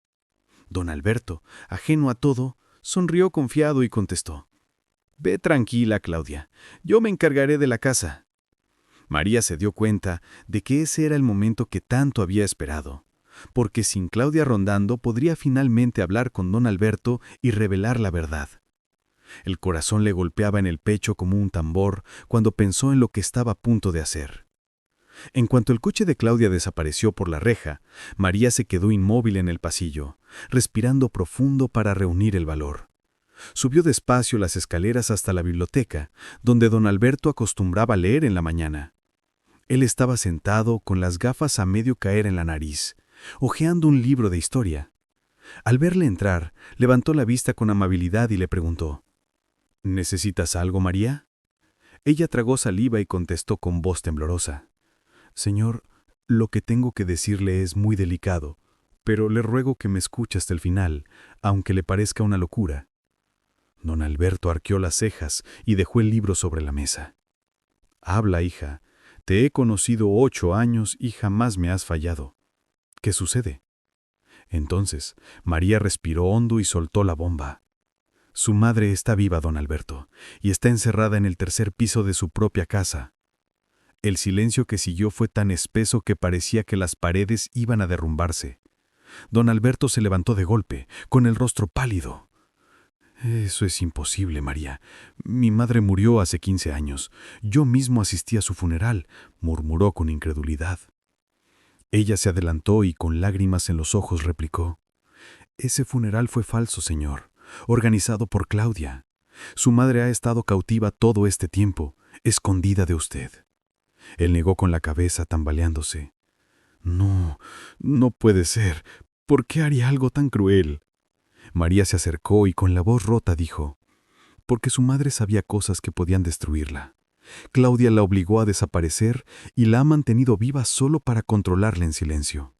Don Alberto, ajeno a todo, sonrió confiado y contestó: «Ve tranquila, Claudia. Yo me encargaré de la casa». María se dio cuenta de que ese era el momento que tanto había esperado, porque sin Claudia rondando podría finalmente hablar con don Alberto y revelar la verdad. El corazón le golpeaba en el pecho como un tambor cuando pensó en lo que estaba a punto de hacer. En cuanto el coche de Claudia desapareció por la reja, María se quedó inmóvil en el pasillo, respirando profundo para reunir el valor. Subió despacio las escaleras hasta la biblioteca, donde don Alberto acostumbraba leer en la mañana. Él estaba sentado con las gafas a medio caer en la nariz, hojeando un libro de historia. Al verle entrar, levantó la vista con amabilidad y le preguntó: «¿Necesitas algo, María?». Ella tragó saliva y contestó con voz temblorosa: «Señor, lo que tengo que decirle es muy delicado, pero le ruego que me escuche hasta el final, aunque le parezca una locura». Don Alberto arqueó las cejas y dejó el libro sobre la mesa. «Habla, hija. Te he conocido 8 años y jamás me has fallado. ¿Qué sucede?». Entonces, María respiró hondo y soltó la bomba. Su madre está viva, don Alberto, y está encerrada en el 3er piso de su propia casa. El silencio que siguió fue tan espeso que parecía que las paredes iban a derrumbarse. Don Alberto se levantó de golpe, con el rostro pálido. «Eso es imposible, María. Mi madre murió hace 15 años. Yo mismo asistí a su funeral», murmuró con incredulidad. Ella se adelantó y con lágrimas en los ojos replicó: «Ese funeral fue falso, señor, organizado por Claudia. Su madre ha estado cautiva todo este tiempo, escondida de usted». Él negó con la cabeza, tambaleándose. «No, no puede ser. ¿Por qué haría algo tan cruel?». María se acercó y con la voz rota dijo: «Porque su madre sabía cosas que podían destruirla. Claudia la obligó a desaparecer y la ha mantenido viva solo para controlarla en silencio.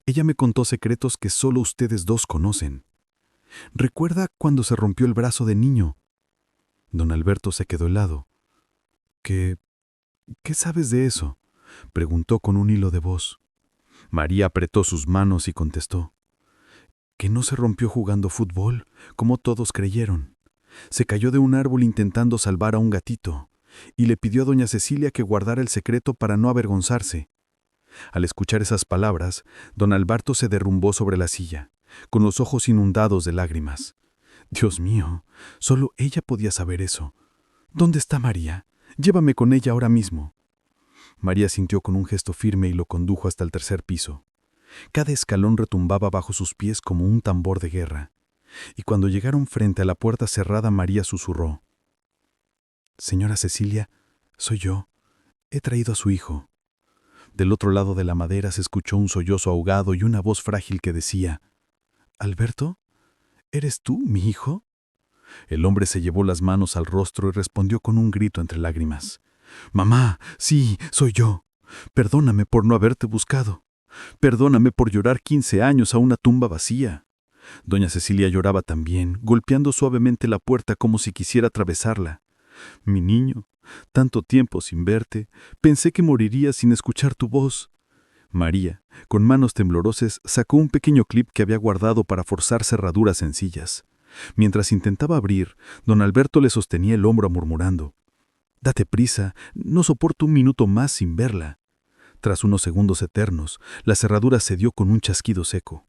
Ella me contó secretos que solo ustedes 2 conocen. ¿Recuerda cuando se rompió el brazo de niño?». Don Alberto se quedó helado. ¿Qué sabes de eso?», preguntó con un hilo de voz. María apretó sus manos y contestó: «Que no se rompió jugando fútbol, como todos creyeron. Se cayó de un árbol intentando salvar a un gatito, y le pidió a doña Cecilia que guardara el secreto para no avergonzarse». Al escuchar esas palabras, don Alberto se derrumbó sobre la silla, con los ojos inundados de lágrimas. «Dios mío, solo ella podía saber eso. ¿Dónde está María? Llévame con ella ahora mismo». María sintió con un gesto firme y lo condujo hasta el 3er piso. Cada escalón retumbaba bajo sus pies como un tambor de guerra, y cuando llegaron frente a la puerta cerrada, María susurró: «Señora Cecilia, soy yo. He traído a su hijo». Del otro lado de la madera se escuchó un sollozo ahogado y una voz frágil que decía: «¿Alberto? ¿Eres tú, mi hijo?». El hombre se llevó las manos al rostro y respondió con un grito entre lágrimas: «Mamá, sí, soy yo. Perdóname por no haberte buscado. Perdóname por llorar 15 años a una tumba vacía». Doña Cecilia lloraba también, golpeando suavemente la puerta como si quisiera atravesarla. «Mi niño, tanto tiempo sin verte, pensé que moriría sin escuchar tu voz». María, con manos temblorosas, sacó un pequeño clip que había guardado para forzar cerraduras sencillas. Mientras intentaba abrir, don Alberto le sostenía el hombro murmurando: «Date prisa, no soporto un minuto más sin verla». Tras unos segundos eternos, la cerradura cedió con un chasquido seco.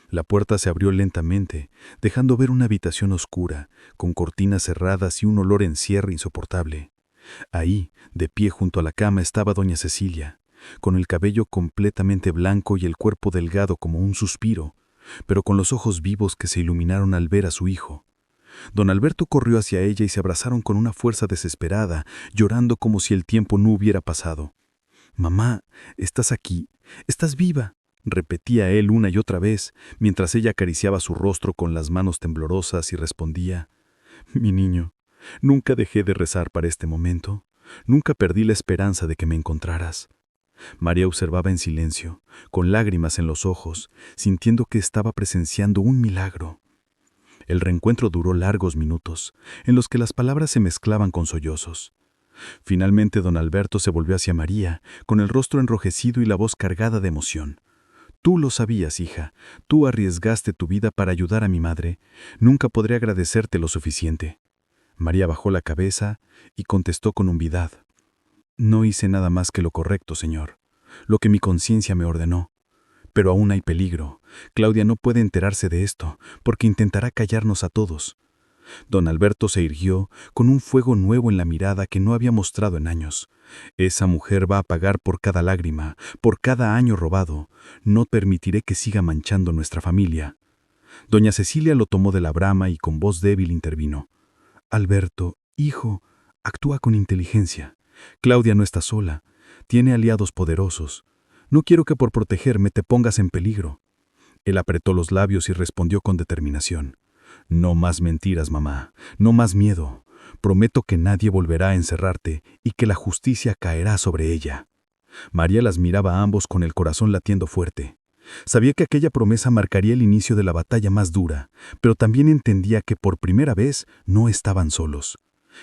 La puerta se abrió lentamente, dejando ver una habitación oscura, con cortinas cerradas y un olor en cierre insoportable. Ahí, de pie junto a la cama, estaba doña Cecilia, con el cabello completamente blanco y el cuerpo delgado como un suspiro, pero con los ojos vivos que se iluminaron al ver a su hijo. Don Alberto corrió hacia ella y se abrazaron con una fuerza desesperada, llorando como si el tiempo no hubiera pasado. «Mamá, estás aquí, estás viva», repetía él una y otra vez, mientras ella acariciaba su rostro con las manos temblorosas y respondía: «Mi niño, nunca dejé de rezar para este momento. Nunca perdí la esperanza de que me encontraras. María observaba en silencio, con lágrimas en los ojos, sintiendo que estaba presenciando un milagro. El reencuentro duró largos minutos, en los que las palabras se mezclaban con sollozos. Finalmente don Alberto se volvió hacia María, con el rostro enrojecido y la voz cargada de emoción. Tú lo sabías, hija. Tú arriesgaste tu vida para ayudar a mi madre. Nunca podré agradecerte lo suficiente. María bajó la cabeza y contestó con humildad. No hice nada más que lo correcto, señor. Lo que mi conciencia me ordenó. Pero aún hay peligro. Claudia no puede enterarse de esto, porque intentará callarnos a todos. Don Alberto se irguió con un fuego nuevo en la mirada que no había mostrado en años. Esa mujer va a pagar por cada lágrima, por cada año robado. No permitiré que siga manchando nuestra familia. Doña Cecilia lo tomó de la brama y con voz débil intervino. Alberto, hijo, actúa con inteligencia. Claudia no está sola. Tiene aliados poderosos. No quiero que por protegerme te pongas en peligro. Él apretó los labios y respondió con determinación. No más mentiras, mamá. No más miedo. Prometo que nadie volverá a encerrarte y que la justicia caerá sobre ella. María las miraba a ambos con el corazón latiendo fuerte. Sabía que aquella promesa marcaría el inicio de la batalla más dura, pero también entendía que por primera vez no estaban solos.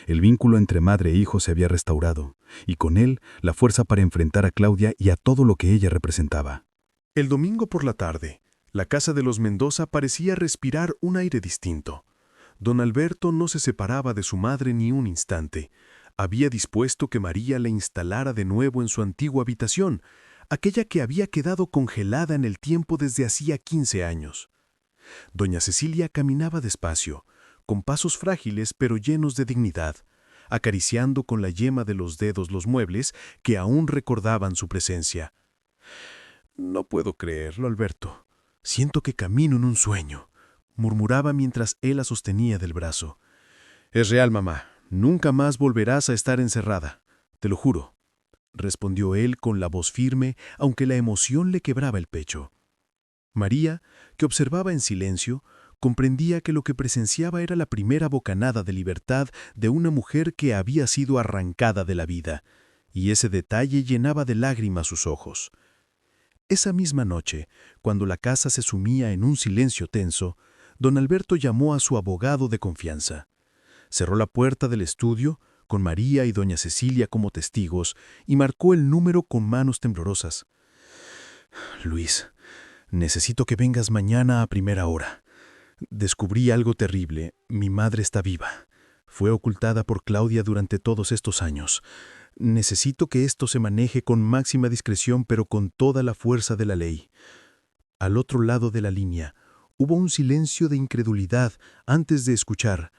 El vínculo entre madre e hijo se había restaurado, y con él la fuerza para enfrentar a Claudia y a todo lo que ella representaba. El domingo por la tarde, la casa de los Mendoza parecía respirar un aire distinto. Don Alberto no se separaba de su madre ni un instante. Había dispuesto que María le instalara de nuevo en su antigua habitación, aquella que había quedado congelada en el tiempo desde hacía 15 años. Doña Cecilia caminaba despacio, con pasos frágiles pero llenos de dignidad, acariciando con la yema de los dedos los muebles que aún recordaban su presencia. «No puedo creerlo, Alberto. Siento que camino en un sueño», murmuraba mientras él la sostenía del brazo. «Es real, mamá. Nunca más volverás a estar encerrada. Te lo juro», respondió él con la voz firme, aunque la emoción le quebraba el pecho. María, que observaba en silencio, comprendía que lo que presenciaba era la primera bocanada de libertad de una mujer que había sido arrancada de la vida, y ese detalle llenaba de lágrimas sus ojos. Esa misma noche, cuando la casa se sumía en un silencio tenso, don Alberto llamó a su abogado de confianza. Cerró la puerta del estudio, con María y doña Cecilia como testigos, y marcó el número con manos temblorosas. «Luis, necesito que vengas mañana a primera hora. Descubrí algo terrible. Mi madre está viva. Fue ocultada por Claudia durante todos estos años. Necesito que esto se maneje con máxima discreción, pero con toda la fuerza de la ley». Al otro lado de la línea, hubo un silencio de incredulidad antes de escuchar.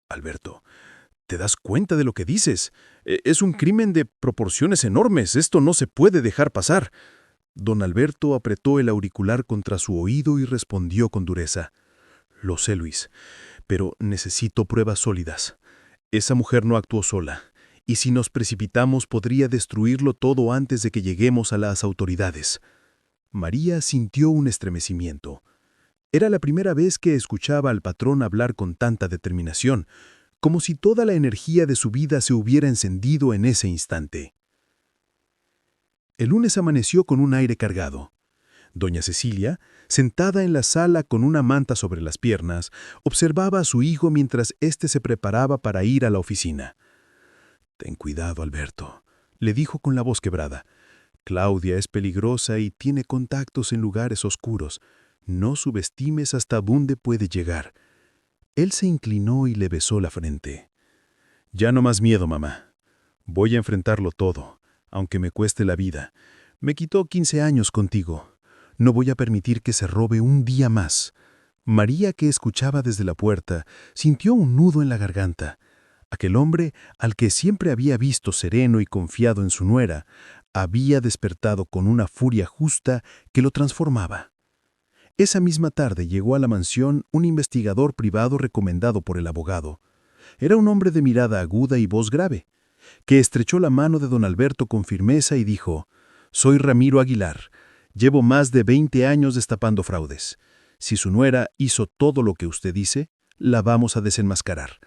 «Alberto, ¿te das cuenta de lo que dices? Es un crimen de proporciones enormes. Esto no se puede dejar pasar». Don Alberto apretó el auricular contra su oído y respondió con dureza. «Lo sé, Luis, pero necesito pruebas sólidas. Esa mujer no actuó sola, y si nos precipitamos podría destruirlo todo antes de que lleguemos a las autoridades». María sintió un estremecimiento. Era la primera vez que escuchaba al patrón hablar con tanta determinación, como si toda la energía de su vida se hubiera encendido en ese instante. El lunes amaneció con un aire cargado. Doña Cecilia, sentada en la sala con una manta sobre las piernas, observaba a su hijo mientras éste se preparaba para ir a la oficina. «Ten cuidado, Alberto», le dijo con la voz quebrada. «Claudia es peligrosa y tiene contactos en lugares oscuros. No subestimes hasta dónde puede llegar». Él se inclinó y le besó la frente. «Ya no más miedo, mamá. Voy a enfrentarlo todo, aunque me cueste la vida. Me quitó 15 años contigo. No voy a permitir que se robe un día más». María, que escuchaba desde la puerta, sintió un nudo en la garganta. Aquel hombre, al que siempre había visto sereno y confiado en su nuera, había despertado con una furia justa que lo transformaba. Esa misma tarde llegó a la mansión un investigador privado recomendado por el abogado. Era un hombre de mirada aguda y voz grave, que estrechó la mano de don Alberto con firmeza y dijo: «Soy Ramiro Aguilar. Llevo más de 20 años destapando fraudes. Si su nuera hizo todo lo que usted dice, la vamos a desenmascarar».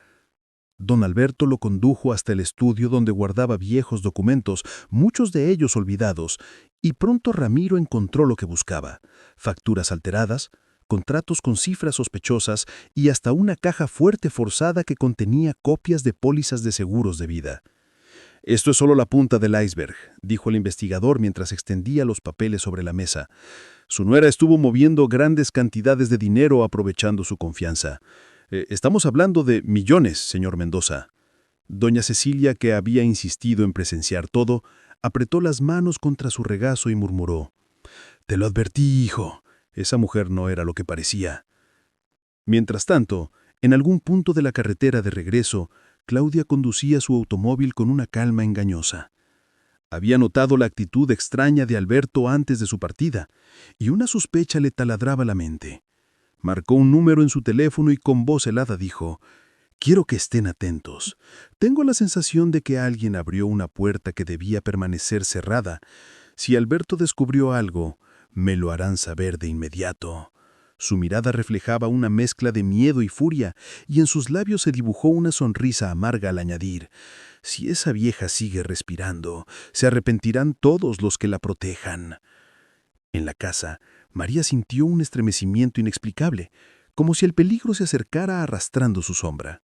Don Alberto lo condujo hasta el estudio donde guardaba viejos documentos, muchos de ellos olvidados, y pronto Ramiro encontró lo que buscaba: facturas alteradas, contratos con cifras sospechosas y hasta una caja fuerte forzada que contenía copias de pólizas de seguros de vida. «Esto es solo la punta del iceberg», dijo el investigador mientras extendía los papeles sobre la mesa. «Su nuera estuvo moviendo grandes cantidades de dinero aprovechando su confianza. Estamos hablando de millones, señor Mendoza». Doña Cecilia, que había insistido en presenciar todo, apretó las manos contra su regazo y murmuró: «Te lo advertí, hijo. Esa mujer no era lo que parecía». Mientras tanto, en algún punto de la carretera de regreso, Claudia conducía su automóvil con una calma engañosa. Había notado la actitud extraña de Alberto antes de su partida, y una sospecha le taladraba la mente. Marcó un número en su teléfono y con voz helada dijo: «Quiero que estén atentos. Tengo la sensación de que alguien abrió una puerta que debía permanecer cerrada. Si Alberto descubrió algo, me lo harán saber de inmediato». Su mirada reflejaba una mezcla de miedo y furia, y en sus labios se dibujó una sonrisa amarga al añadir: «Si esa vieja sigue respirando, se arrepentirán todos los que la protejan». En la casa, María sintió un estremecimiento inexplicable, como si el peligro se acercara arrastrando su sombra.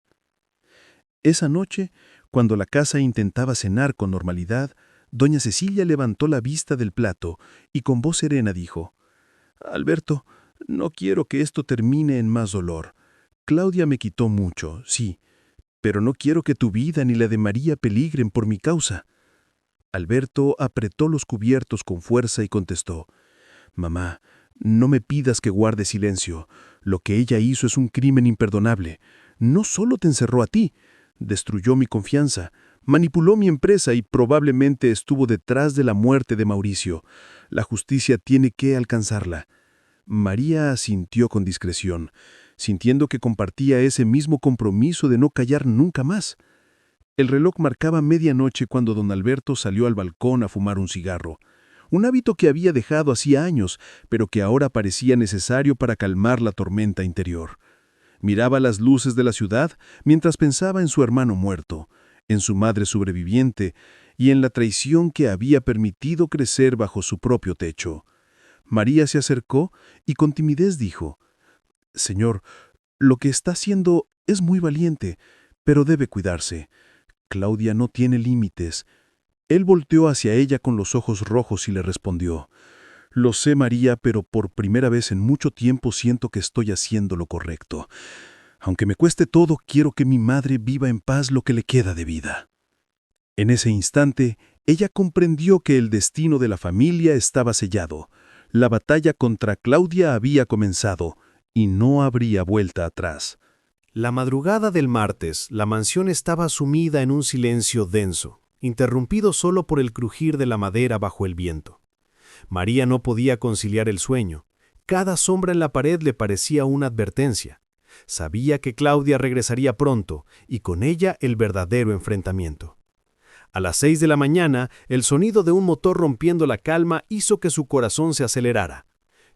Esa noche, cuando la casa intentaba cenar con normalidad, doña Cecilia levantó la vista del plato y con voz serena dijo: «Alberto, no quiero que esto termine en más dolor. Claudia me quitó mucho, sí, pero no quiero que tu vida ni la de María peligren por mi causa». Alberto apretó los cubiertos con fuerza y contestó: «Mamá, no me pidas que guarde silencio. Lo que ella hizo es un crimen imperdonable. No solo te encerró a ti, destruyó mi confianza, manipuló mi empresa y probablemente estuvo detrás de la muerte de Mauricio. La justicia tiene que alcanzarla». María asintió con discreción, sintiendo que compartía ese mismo compromiso de no callar nunca más. El reloj marcaba medianoche cuando don Alberto salió al balcón a fumar un cigarro, un hábito que había dejado hacía años, pero que ahora parecía necesario para calmar la tormenta interior. Miraba las luces de la ciudad mientras pensaba en su hermano muerto, en su madre sobreviviente y en la traición que había permitido crecer bajo su propio techo. María se acercó y con timidez dijo: «Señor, lo que está haciendo es muy valiente, pero debe cuidarse. Claudia no tiene límites». Él volteó hacia ella con los ojos rojos y le respondió: «Lo sé, María, pero por primera vez en mucho tiempo siento que estoy haciendo lo correcto. Aunque me cueste todo, quiero que mi madre viva en paz lo que le queda de vida». En ese instante, ella comprendió que el destino de la familia estaba sellado. La batalla contra Claudia había comenzado y no habría vuelta atrás. La madrugada del martes, la mansión estaba sumida en un silencio denso, interrumpido solo por el crujir de la madera bajo el viento. María no podía conciliar el sueño. Cada sombra en la pared le parecía una advertencia. Sabía que Claudia regresaría pronto y con ella el verdadero enfrentamiento. A las 6 de la mañana, el sonido de un motor rompiendo la calma hizo que su corazón se acelerara.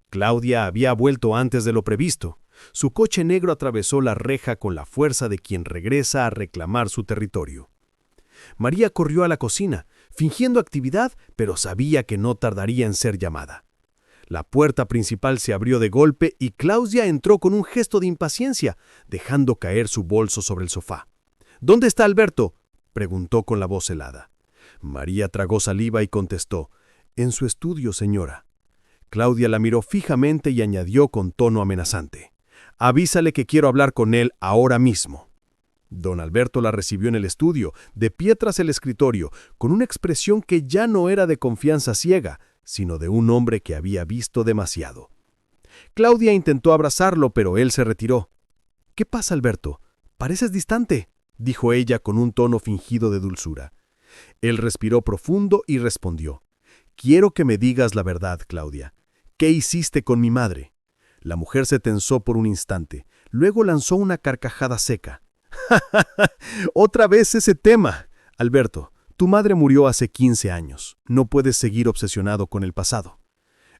Claudia había vuelto antes de lo previsto. Su coche negro atravesó la reja con la fuerza de quien regresa a reclamar su territorio. María corrió a la cocina, fingiendo actividad, pero sabía que no tardaría en ser llamada. La puerta principal se abrió de golpe y Claudia entró con un gesto de impaciencia, dejando caer su bolso sobre el sofá. «¿Dónde está Alberto?», preguntó con la voz helada. María tragó saliva y contestó: «En su estudio, señora». Claudia la miró fijamente y añadió con tono amenazante: «Avísale que quiero hablar con él ahora mismo». Don Alberto la recibió en el estudio, de pie tras el escritorio, con una expresión que ya no era de confianza ciega, sino de un hombre que había visto demasiado. Claudia intentó abrazarlo, pero él se retiró. «¿Qué pasa, Alberto? Pareces distante», dijo ella con un tono fingido de dulzura. Él respiró profundo y respondió: «Quiero que me digas la verdad, Claudia. ¿Qué hiciste con mi madre?». La mujer se tensó por un instante, luego lanzó una carcajada seca. «Otra vez ese tema. Alberto, tu madre murió hace 15 años. No puedes seguir obsesionado con el pasado».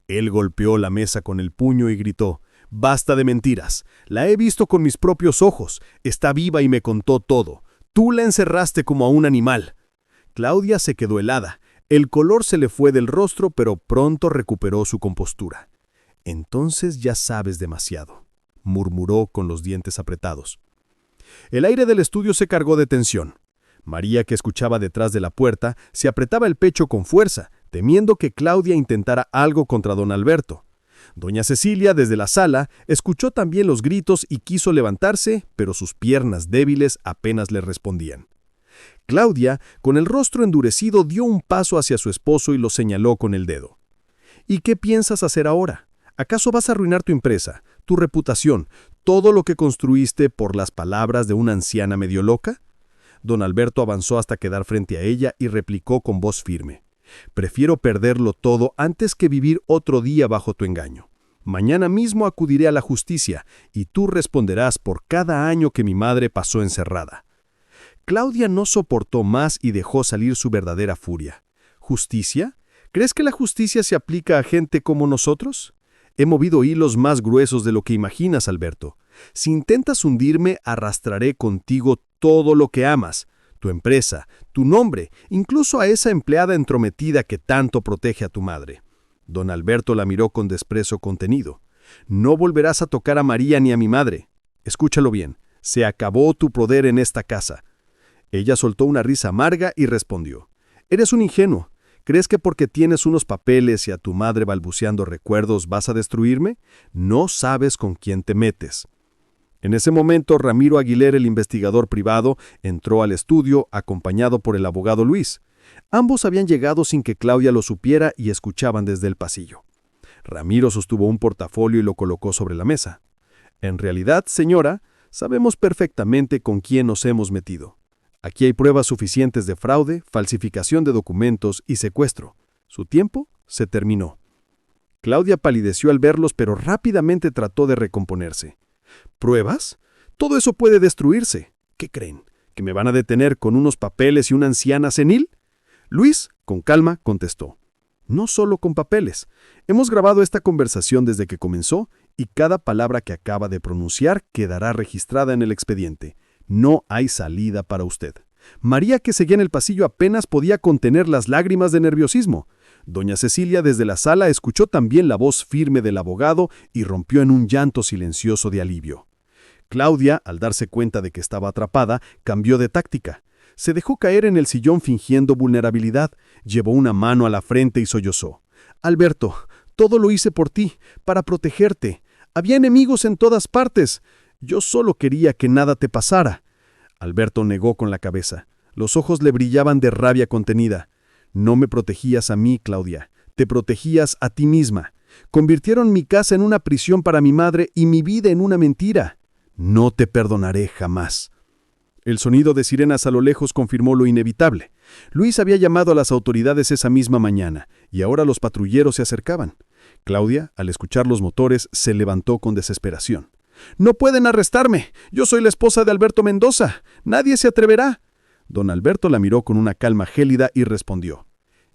Él golpeó la mesa con el puño y gritó: «Basta de mentiras. La he visto con mis propios ojos. Está viva y me contó todo. Tú la encerraste como a un animal. Claudia se quedó helada. El color se le fue del rostro, pero pronto recuperó su compostura. Entonces ya sabes demasiado, murmuró con los dientes apretados. El aire del estudio se cargó de tensión. María, que escuchaba detrás de la puerta, se apretaba el pecho con fuerza, temiendo que Claudia intentara algo contra don Alberto. Doña Cecilia, desde la sala, escuchó también los gritos y quiso levantarse, pero sus piernas débiles apenas le respondían. Claudia, con el rostro endurecido, dio un paso hacia su esposo y lo señaló con el dedo. ¿Y qué piensas hacer ahora? ¿Acaso vas a arruinar tu empresa, tu reputación, todo lo que construiste por las palabras de una anciana medio loca? Don Alberto avanzó hasta quedar frente a ella y replicó con voz firme. Prefiero perderlo todo antes que vivir otro día bajo tu engaño. Mañana mismo acudiré a la justicia y tú responderás por cada año que mi madre pasó encerrada. Claudia no soportó más y dejó salir su verdadera furia. ¿Justicia? ¿Crees que la justicia se aplica a gente como nosotros? He movido hilos más gruesos de lo que imaginas, Alberto. Si intentas hundirme, arrastraré contigo todo lo que amas, tu empresa, tu nombre, incluso a esa empleada entrometida que tanto protege a tu madre. Don Alberto la miró con desprecio contenido. No volverás a tocar a María ni a mi madre. Escúchalo bien, se acabó tu poder en esta casa. Ella soltó una risa amarga y respondió. Eres un ingenuo. ¿Crees que porque tienes unos papeles y a tu madre balbuceando recuerdos vas a destruirme? No sabes con quién te metes. En ese momento, Ramiro Aguilera, el investigador privado, entró al estudio acompañado por el abogado Luis. Ambos habían llegado sin que Claudia lo supiera y escuchaban desde el pasillo. Ramiro sostuvo un portafolio y lo colocó sobre la mesa. En realidad, señora, sabemos perfectamente con quién nos hemos metido. Aquí hay pruebas suficientes de fraude, falsificación de documentos y secuestro. Su tiempo se terminó. Claudia palideció al verlos, pero rápidamente trató de recomponerse. ¿Pruebas? Todo eso puede destruirse. ¿Qué creen? ¿Que me van a detener con unos papeles y una anciana senil? Luis, con calma, contestó. No solo con papeles. Hemos grabado esta conversación desde que comenzó y cada palabra que acaba de pronunciar quedará registrada en el expediente. No hay salida para usted. María, que seguía en el pasillo, apenas podía contener las lágrimas de nerviosismo. Doña Cecilia, desde la sala, escuchó también la voz firme del abogado y rompió en un llanto silencioso de alivio. Claudia, al darse cuenta de que estaba atrapada, cambió de táctica. Se dejó caer en el sillón fingiendo vulnerabilidad, llevó una mano a la frente y sollozó. «Alberto, todo lo hice por ti, para protegerte. Había enemigos en todas partes. Yo solo quería que nada te pasara». Alberto negó con la cabeza. Los ojos le brillaban de rabia contenida. «No me protegías a mí, Claudia. Te protegías a ti misma. Convirtieron mi casa en una prisión para mi madre y mi vida en una mentira. No te perdonaré jamás». El sonido de sirenas a lo lejos confirmó lo inevitable. Luis había llamado a las autoridades esa misma mañana, y ahora los patrulleros se acercaban. Claudia, al escuchar los motores, se levantó con desesperación. «¡No pueden arrestarme! Yo soy la esposa de Alberto Mendoza. ¡Nadie se atreverá!». Don Alberto la miró con una calma gélida y respondió.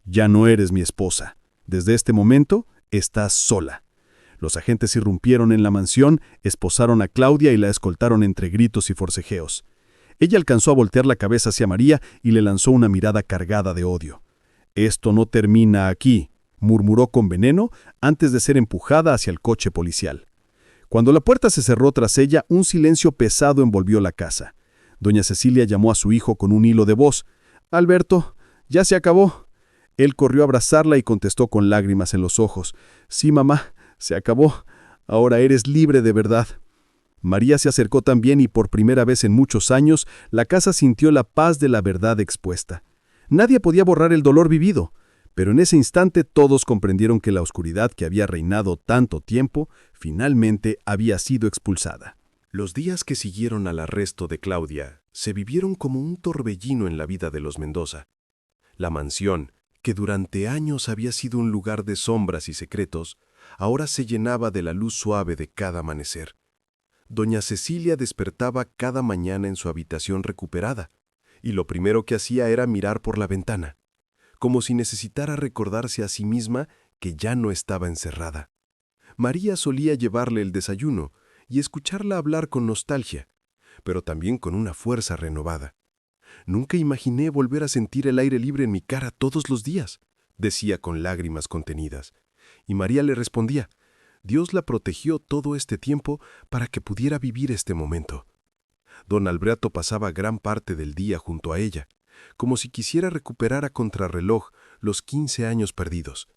«Ya no eres mi esposa. Desde este momento, estás sola». Los agentes irrumpieron en la mansión, esposaron a Claudia y la escoltaron entre gritos y forcejeos. Ella alcanzó a voltear la cabeza hacia María y le lanzó una mirada cargada de odio. «Esto no termina aquí», murmuró con veneno antes de ser empujada hacia el coche policial. Cuando la puerta se cerró tras ella, un silencio pesado envolvió la casa. Doña Cecilia llamó a su hijo con un hilo de voz. «Alberto, ya se acabó». Él corrió a abrazarla y contestó con lágrimas en los ojos. «Sí, mamá, se acabó. Ahora eres libre de verdad». María se acercó también y por primera vez en muchos años la casa sintió la paz de la verdad expuesta. Nadie podía borrar el dolor vivido, pero en ese instante todos comprendieron que la oscuridad que había reinado tanto tiempo finalmente había sido expulsada. Los días que siguieron al arresto de Claudia se vivieron como un torbellino en la vida de los Mendoza. La mansión, que durante años había sido un lugar de sombras y secretos, ahora se llenaba de la luz suave de cada amanecer. Doña Cecilia despertaba cada mañana en su habitación recuperada, y lo primero que hacía era mirar por la ventana, como si necesitara recordarse a sí misma que ya no estaba encerrada. María solía llevarle el desayuno y escucharla hablar con nostalgia, pero también con una fuerza renovada. Nunca imaginé volver a sentir el aire libre en mi cara todos los días, decía con lágrimas contenidas. Y María le respondía, Dios la protegió todo este tiempo para que pudiera vivir este momento. Don Alberto pasaba gran parte del día junto a ella, como si quisiera recuperar a contrarreloj los 15 años perdidos.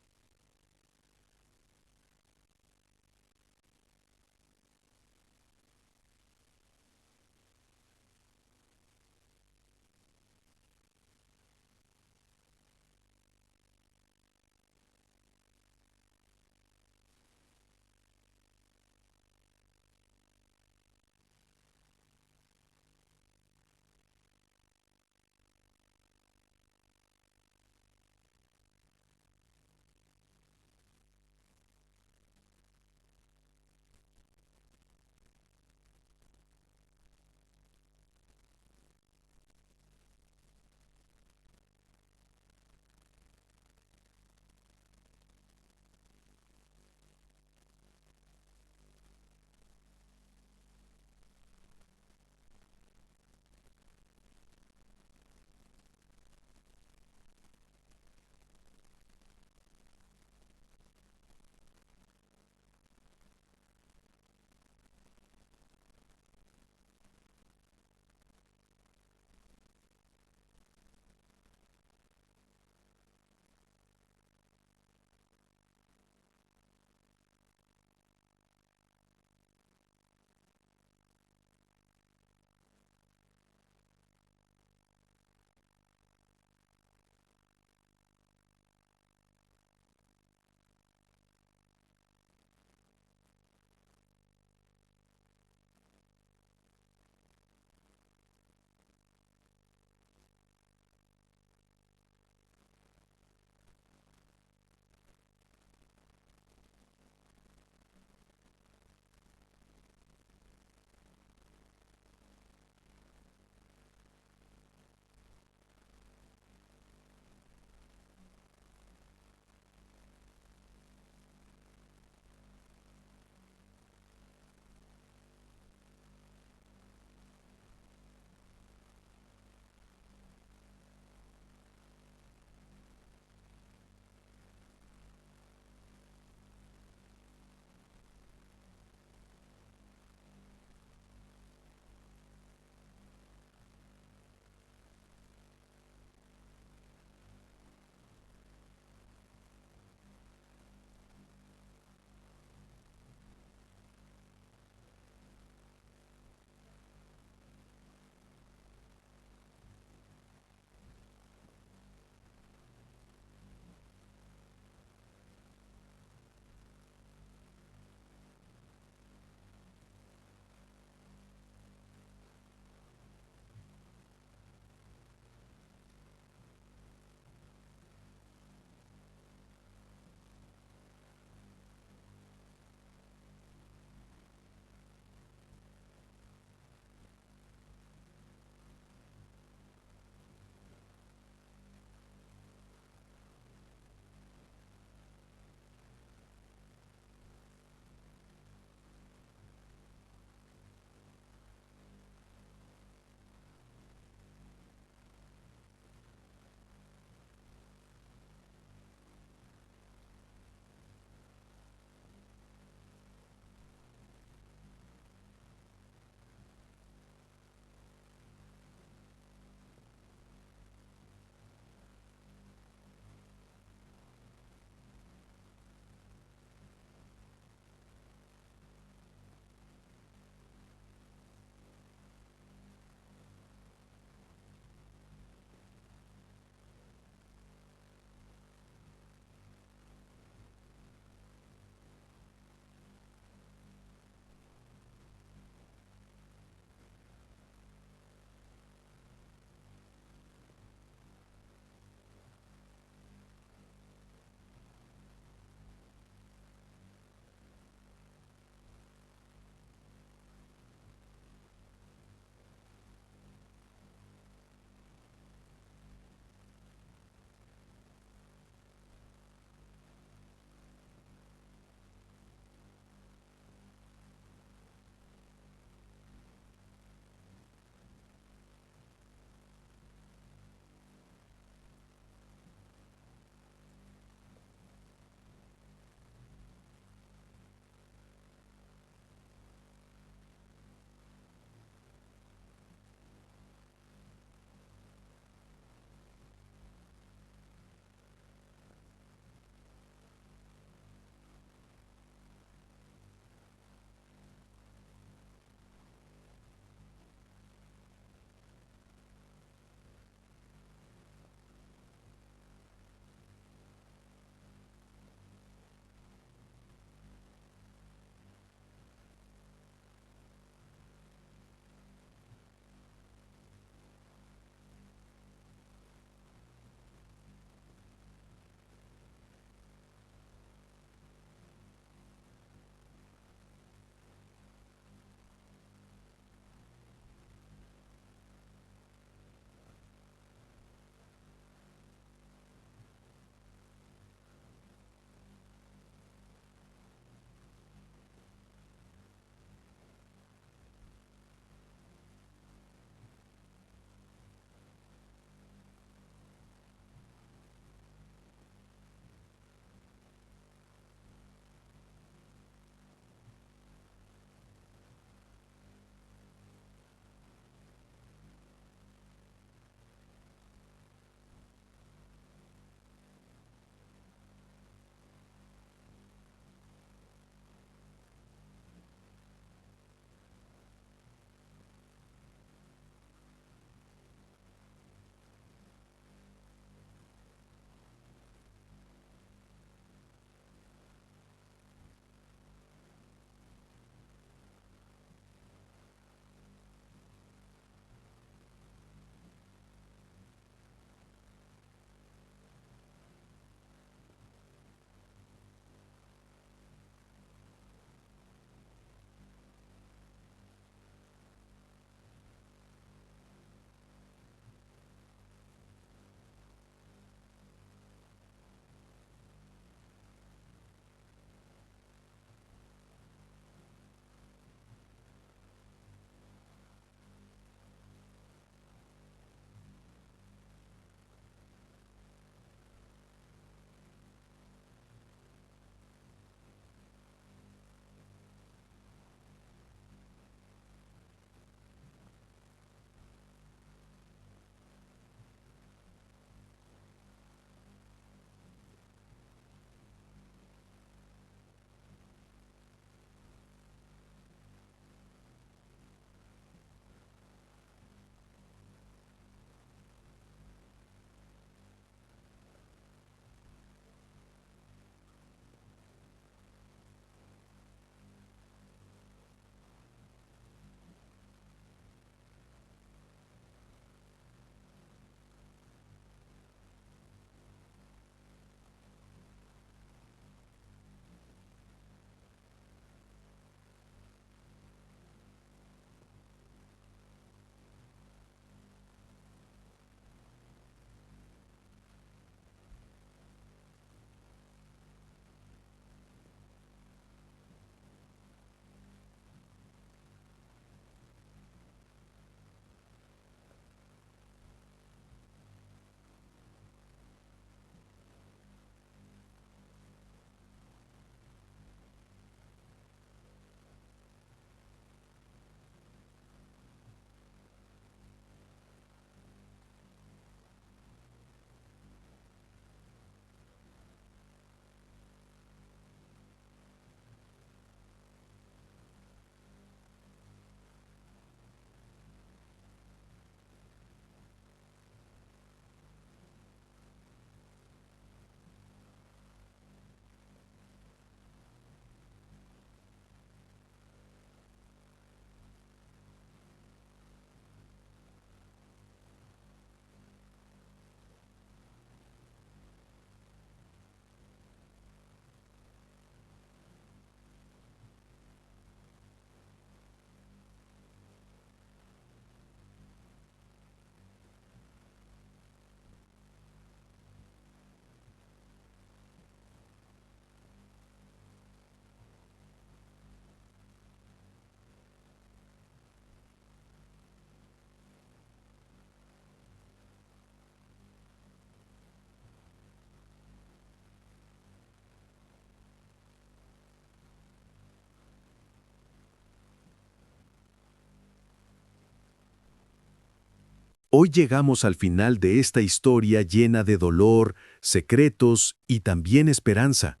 Hoy llegamos al final de esta historia llena de dolor, secretos y también esperanza.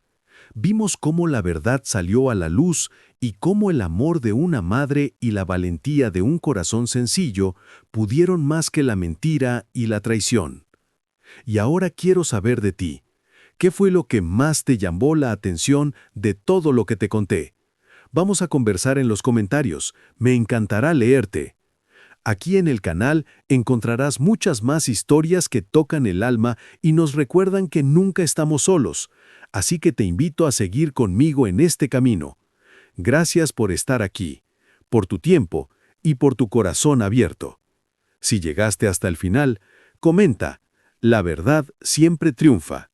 Vimos cómo la verdad salió a la luz y cómo el amor de una madre y la valentía de un corazón sencillo pudieron más que la mentira y la traición. Y ahora quiero saber de ti. ¿Qué fue lo que más te llamó la atención de todo lo que te conté? Vamos a conversar en los comentarios. Me encantará leerte. Aquí en el canal encontrarás muchas más historias que tocan el alma y nos recuerdan que nunca estamos solos. Así que te invito a seguir conmigo en este camino. Gracias por estar aquí, por tu tiempo y por tu corazón abierto. Si llegaste hasta el final, comenta, la verdad siempre triunfa.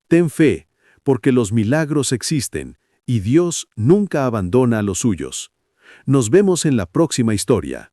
Ten fe, porque los milagros existen y Dios nunca abandona a los suyos. Nos vemos en la próxima historia.